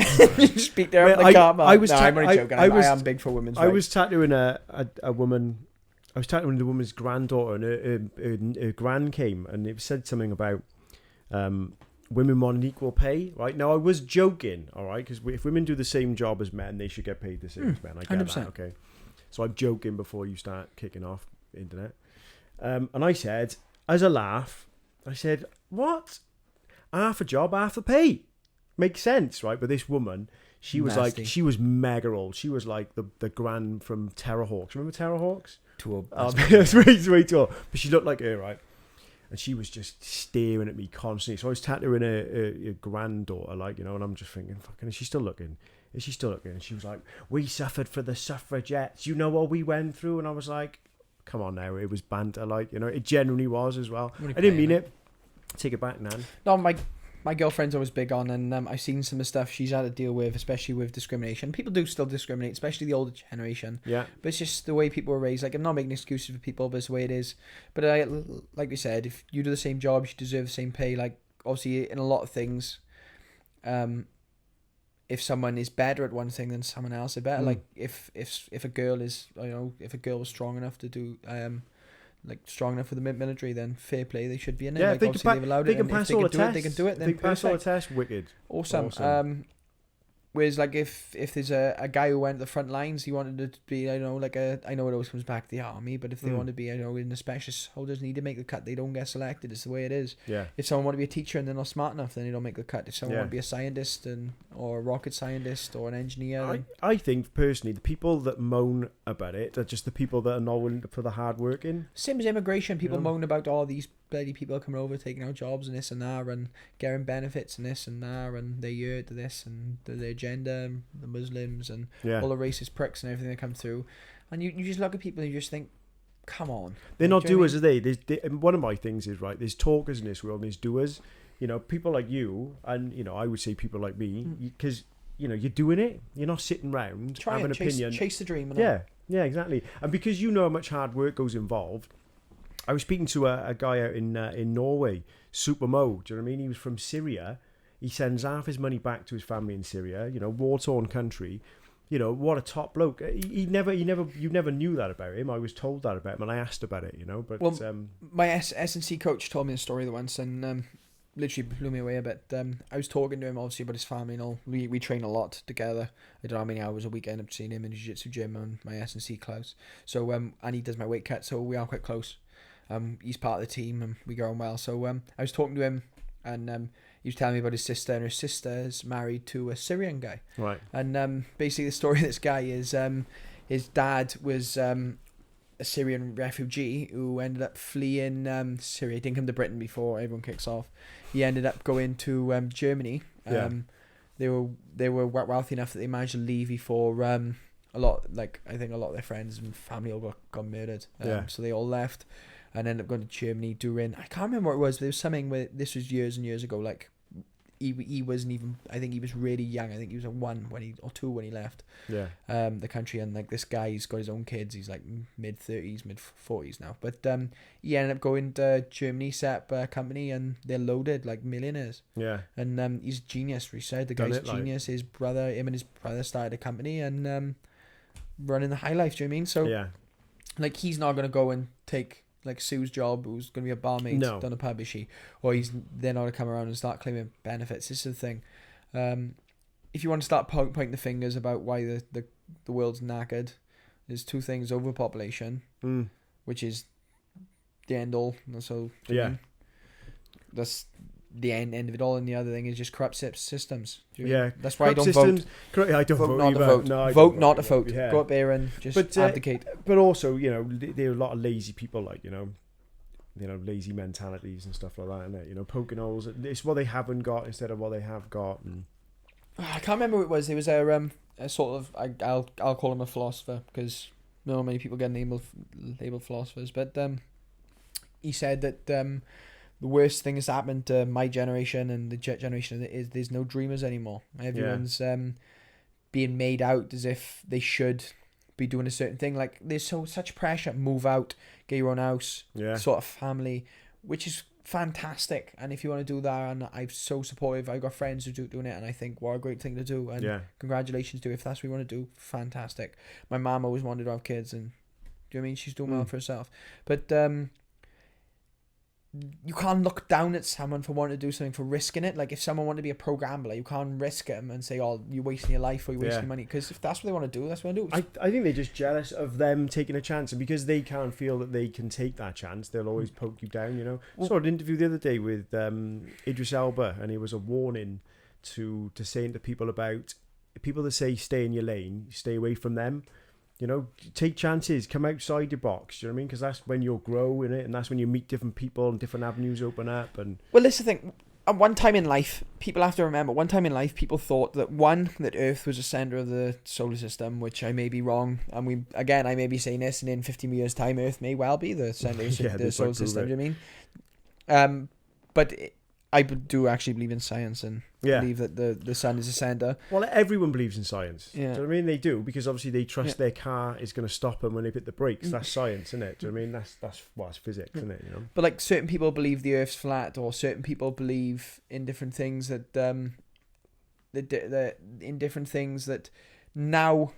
Speaker 2: speak there on the car, man. I'm only joking. I am big for women's rights.
Speaker 1: I was tattooing a woman. I was tattooing the woman's granddaughter, and her gran came, and it said something about women want equal pay. Right now, I was joking, all right, because if women do the same job as men, they should get paid the same as men. I get 100%. That, okay. So I'm joking before you start kicking off the internet. And I said, as a laugh, I said, "What? Half a job, half a pay." Makes sense, right? But this woman, she was
Speaker 2: nasty.
Speaker 1: Like, she was mega old. She was like the gran from Terrorhawks. Remember Terrorhawks?
Speaker 2: Too old.
Speaker 1: That's way too old. But she looked like her, right? And she was just staring at me constantly. So I was tattooing her granddaughter, like, you know, and I'm just thinking, fucking, is she still looking? Is she still looking? And she was like, "We suffered for the suffragettes. You know what we went through?" And I was like, come on now. It was banter, like, you know, it genuinely was as well. I didn't mean it. Take it back, Nan.
Speaker 2: No, my my girlfriend's always big on, and I've seen some of the stuff she's had to deal with, especially with discrimination. People do still discriminate, especially the older generation.
Speaker 1: Yeah.
Speaker 2: But it's just the way people were raised. Like, I'm not making excuses for people, but it's the way it is. But like we said, if you do the same job, you deserve the same pay. Like, obviously, in a lot of things, if someone is better at one thing than someone else, they're better. Like, if a girl is, if a girl was strong enough to do, strong enough for the military, then fair play, they should be in it.
Speaker 1: Yeah,
Speaker 2: like,
Speaker 1: they
Speaker 2: obviously, they've allowed
Speaker 1: they
Speaker 2: it.
Speaker 1: can
Speaker 2: And
Speaker 1: pass
Speaker 2: if
Speaker 1: all
Speaker 2: they
Speaker 1: the
Speaker 2: can do it,
Speaker 1: tests.
Speaker 2: they can do it. Then
Speaker 1: They pass all the
Speaker 2: perfect.
Speaker 1: tests. Wicked.
Speaker 2: Awesome. Whereas, like, if there's a guy who went to the front lines, he wanted to be, I know it always comes back to the army, but if they want to be, in the specialist soldiers need to make the cut, they don't get selected. It's the way it is.
Speaker 1: Yeah.
Speaker 2: If someone want to be a teacher and they're not smart enough, then they don't make the cut. If someone want to
Speaker 1: Yeah.
Speaker 2: be a scientist or a rocket scientist or an engineer,
Speaker 1: I think personally the people that moan about it are just the people that are not willing to put the hard work in.
Speaker 2: same as immigration. People
Speaker 1: Yeah.
Speaker 2: moan about all these bloody people coming over, taking out jobs and this and that, and getting benefits and this and that, and they're here to this and their agenda, and the Muslims and
Speaker 1: Yeah.
Speaker 2: all the racist pricks and everything that come through. And you just look at people and you just think, come on.
Speaker 1: They're not
Speaker 2: Do you know what
Speaker 1: doers, are they? And one of my things is, right, there's talkers in this world and there's doers. People like you and, I would say people like me, because, you're doing it. You're not sitting round
Speaker 2: Try
Speaker 1: having
Speaker 2: and
Speaker 1: an opinion.
Speaker 2: chase the dream. And
Speaker 1: Yeah, yeah, exactly. And because you know how much hard work goes involved, I was speaking to a guy out in Norway, Super Mo. Do you know what I mean? He was from Syria. He sends half his money back to his family in Syria. War-torn country. What a top bloke. You never knew that about him. I was told that about him, and I asked about it. But
Speaker 2: my S&C coach told me a story once, and literally blew me away a bit. I was talking to him obviously about his family and all. We train a lot together. I don't know how many hours a week I end up seeing him in the jiu-jitsu gym and my S&C class. So and he does my weight cut, so we are quite close. He's part of the team and we get on well. So I was talking to him, and he was telling me about his sister, and her sister is married to a Syrian guy. Right. And basically the story of this guy is his dad was a Syrian refugee who ended up fleeing Syria. He didn't come to Britain before everyone kicks off. He ended up going to Germany. They were wealthy enough that they managed to leave before I think a lot of their friends and family all got murdered. So they all left and ended up going to Germany during, I can't remember what it was, but there was something where this was years and years ago. Like he wasn't even, I think he was really young. I think he was a 2 when he left the country. And like this guy, he's got his own kids. He's like mid-30s, mid-40s now. But he ended up going to Germany, set up a company, and they're loaded like millionaires. Yeah. And he's a genius. He said the guy's a genius. Him and his brother started a company and running the high life. Do you know what I mean? So like he's not gonna go and take like Sue's job, who's going to be a barmaid down a pub, is she? Or they're not going to come around and start claiming benefits. This is the thing. If you want to start pointing the fingers about why the world's knackered, there's 2 things: overpopulation, which is the end all. So that's the end of it all, and the other thing is just corrupt systems. That's why I don't vote.
Speaker 1: I don't vote not to vote. No,
Speaker 2: vote not to vote. Go up there and just abdicate.
Speaker 1: But also, there are a lot of lazy people, like lazy mentalities and stuff like that, isn't it? Poking holes. It's what they haven't got instead of what they have got. And
Speaker 2: I can't remember what it was. There was a sort of I'll call him a philosopher because not many people get labeled philosophers, but he said that the worst thing that's happened to my generation and the Jet generation is there's no dreamers anymore. Everyone's being made out as if they should be doing a certain thing. Like there's such pressure. Move out, get your own house, sort of family, which is fantastic. And if you want to do that, and I'm so supportive. I've got friends who doing it, and I think what a great thing to do. And congratulations to if that's what you want to do. Fantastic. My mum always wanted to have kids, and do you know what I mean? She's doing well for herself. But you can't look down at someone for wanting to do something, for risking it. Like if someone wanted to be a pro gambler, you can't risk them and say, "Oh, you're wasting your life or you're wasting your money." Because if that's what they want to do, that's what they do.
Speaker 1: I think they're just jealous of them taking a chance, and because they can't feel that they can take that chance, they'll always poke you down. I saw an interview the other day with Idris Elba, and it was a warning to saying to people about people that say stay in your lane, stay away from them. Take chances, come outside your box. Do you know what I mean? Because that's when you'll grow in it, and that's when you meet different people and different avenues open up. And
Speaker 2: well, this is the thing. At one time in life, people have to remember. One time in life, people thought that Earth was the center of the solar system, which I may be wrong. And I may be saying this, and in 50 years' time, Earth may well be the center of the solar system. Do you know what I mean? But I do actually believe in science and
Speaker 1: Yeah.
Speaker 2: believe that the sun is the center.
Speaker 1: Well, everyone believes in science.
Speaker 2: Yeah.
Speaker 1: Do you know what I mean? They do, because obviously they trust their car is going to stop them when they hit the brakes. That's science, isn't it? Do you know what I mean? That's physics, isn't it? You know.
Speaker 2: But like certain people believe the Earth's flat, or certain people believe in different things that in different things that now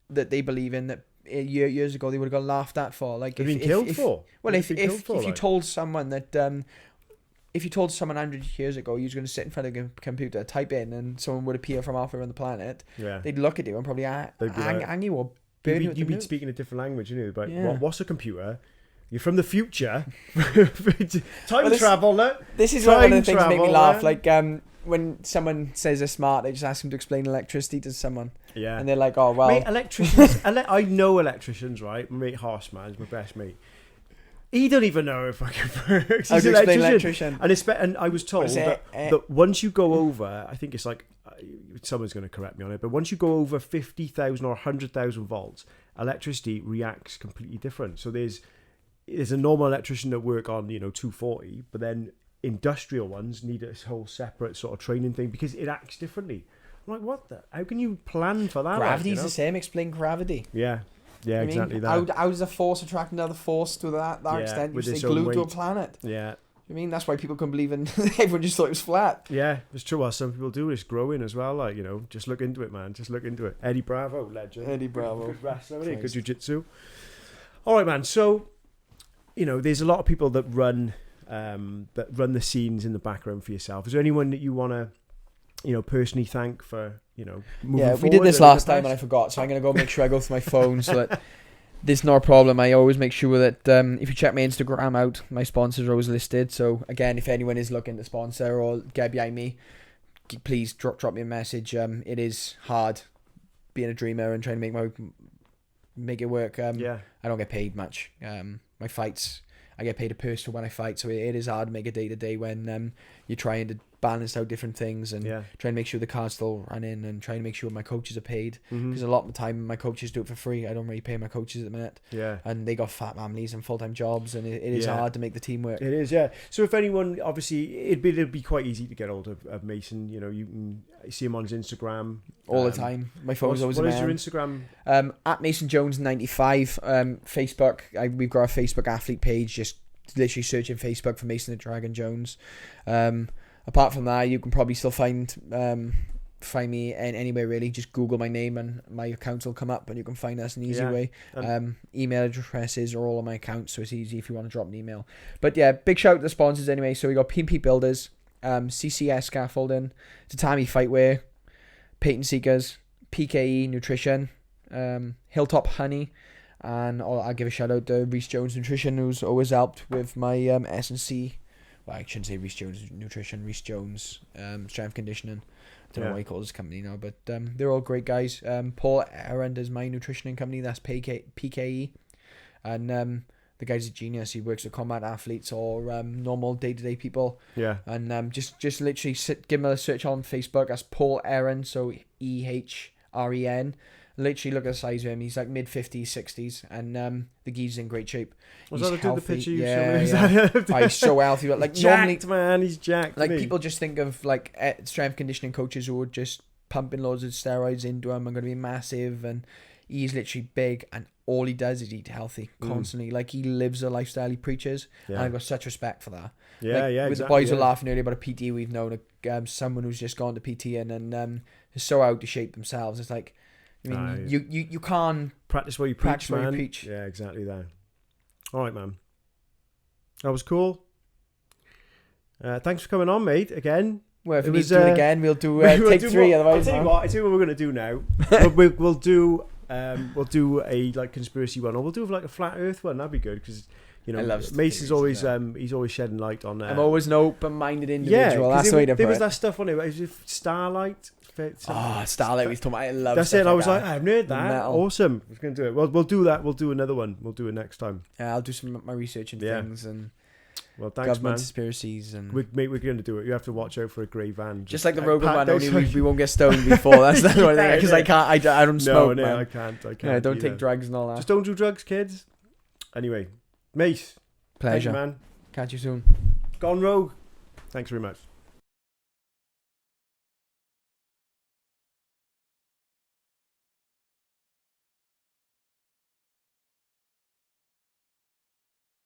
Speaker 2: that they believe in, that years ago they would have got laughed at for. Like
Speaker 1: They've been killed for.
Speaker 2: Well, if you
Speaker 1: like.
Speaker 2: told someone that if you told someone 100 years ago you was going to sit in front of a computer, type in, and someone would appear from halfway around the planet, they'd look at you and probably hang you or burn you.
Speaker 1: You'd be speaking a different language, you know. But
Speaker 2: Yeah.
Speaker 1: what's a computer? You're from the future. Time travel.
Speaker 2: This is one of the things that make me laugh.
Speaker 1: Man.
Speaker 2: Like when someone says they're smart, they just ask them to explain electricity to someone.
Speaker 1: Yeah.
Speaker 2: And they're like, oh, well.
Speaker 1: Mate, electricians. I know electricians, right? My mate Horseman is my best mate. He don't even know if I can work. He's an electrician. And I was told that once you go over, I think it's like, someone's going to correct me on it, but once you go over 50,000 or 100,000 volts, electricity reacts completely different. So there's a normal electrician that work on, 240, but then industrial ones need a whole separate sort of training thing because it acts differently. I'm like, what the? How can you plan for that?
Speaker 2: Gravity's the same. Explain gravity.
Speaker 1: Yeah. Yeah, exactly that.
Speaker 2: How does a force attract another force to that extent? You stay glued to a planet.
Speaker 1: Yeah.
Speaker 2: I mean, that's why people couldn't believe in... Everyone just thought it was flat.
Speaker 1: Yeah, it's true. Well, some people do. It's growing as well. Like, just look into it, man. Just look into it. Eddie Bravo, legend.
Speaker 2: Eddie Bravo.
Speaker 1: Good wrestler, isn't he? Good jiu-jitsu. All right, man. So, there's a lot of people that run the scenes in the background for yourself. Is there anyone that you want to, personally thank for, moving forward?
Speaker 2: We did this last time and I forgot, so I'm going to go make sure I go through my phone so that there's no problem. I always make sure that if you check my Instagram out, my sponsors are always listed. So again, if anyone is looking to sponsor or get behind me, please drop me a message. It is hard being a dreamer and trying to make it work. I don't get paid much. My fights, I get paid a purse for when I fight, so it is hard to make a day-to-day when you're trying to balance out different things and trying to make sure the car's still running and trying to make sure my coaches are paid, because a lot of the time my coaches do it for free. I don't really pay my coaches at the minute, and they got fat families and full-time jobs, and it is hard to make the team work.
Speaker 1: It is, yeah. So if anyone, obviously it'd be quite easy to get hold of Mason. You can see him on his Instagram
Speaker 2: all the time. My phone's always
Speaker 1: what is your Instagram?
Speaker 2: At Mason Jones 95. Facebook, we've got a Facebook athlete page. Just literally searching Facebook for Mason the Dragon Jones. Apart from that, you can probably still find me anywhere really. Just Google my name and my accounts will come up, and you can find us an easy way. Email addresses are all on my accounts, so it's easy if you want to drop an email. But yeah, big shout out to the sponsors anyway. So we got PMP Builders, CCS Scaffolding, Tatami Fightwear, Patent Seekers, PKE Nutrition, Hilltop Honey, and I'll give a shout out to Reece Jones Nutrition, who's always helped with my S&C. Well, I shouldn't say Reece Jones Nutrition, Reece Jones Strength Conditioning. I don't know what he calls his company now, but they're all great guys. Paul Aaron is my nutritioning company, that's PKE. And the guy's a genius. He works with combat athletes or normal day-to-day people. Yeah. And just literally give him a search on Facebook. That's Paul Aaron, so EHREN. Literally look at the size of him. He's like mid-50s, 60s, and the geezer's in great shape.
Speaker 1: Was that the picture you
Speaker 2: showed me? He's so healthy. But like
Speaker 1: jacked, man. He's jacked.
Speaker 2: Like people just think of like strength conditioning coaches who are just pumping loads of steroids into him and going to be massive, and he's literally big, and all he does is eat healthy constantly. Like he lives a lifestyle he preaches, and I've got such respect for that.
Speaker 1: Yeah,
Speaker 2: like,
Speaker 1: yeah.
Speaker 2: With the boys were laughing earlier about a PT we've known, someone who's just gone to PT and is so out of shape themselves. It's like, I mean, you can't
Speaker 1: practice what you preach, man. Yeah, exactly that. All right, man. That was cool. Thanks for coming on, mate. Again.
Speaker 2: Well, if we need to do it again, we'll do take three. Otherwise,
Speaker 1: I'll tell you what we're gonna do now. we'll do a like conspiracy one, or we'll do like a flat Earth one. That'd be good because Mason's always he's always shedding light on that.
Speaker 2: I'm always an open-minded individual. That's the way to put it.
Speaker 1: There was that stuff on it. Was it Starlight?
Speaker 2: Starlight. We talking about. I love.
Speaker 1: That's it. I was like, I haven't heard that. Metal. Awesome. I was gonna do it. Well, we'll do that. We'll do another one. We'll do it next time.
Speaker 2: Yeah, I'll do some of my research and things and.
Speaker 1: Well, thanks,
Speaker 2: government
Speaker 1: man.
Speaker 2: Conspiracies and
Speaker 1: we're going to do it. You have to watch out for a grey van.
Speaker 2: Just like the Rogan one, only we won't get stoned before. That's the only thing, because I can't. I don't smoke.
Speaker 1: No,
Speaker 2: man.
Speaker 1: I can't.
Speaker 2: Yeah, don't take drugs and all that.
Speaker 1: Just don't do drugs, kids. Anyway, mate.
Speaker 2: Pleasure,
Speaker 1: man.
Speaker 2: Catch you soon.
Speaker 1: Gone rogue. Thanks very much.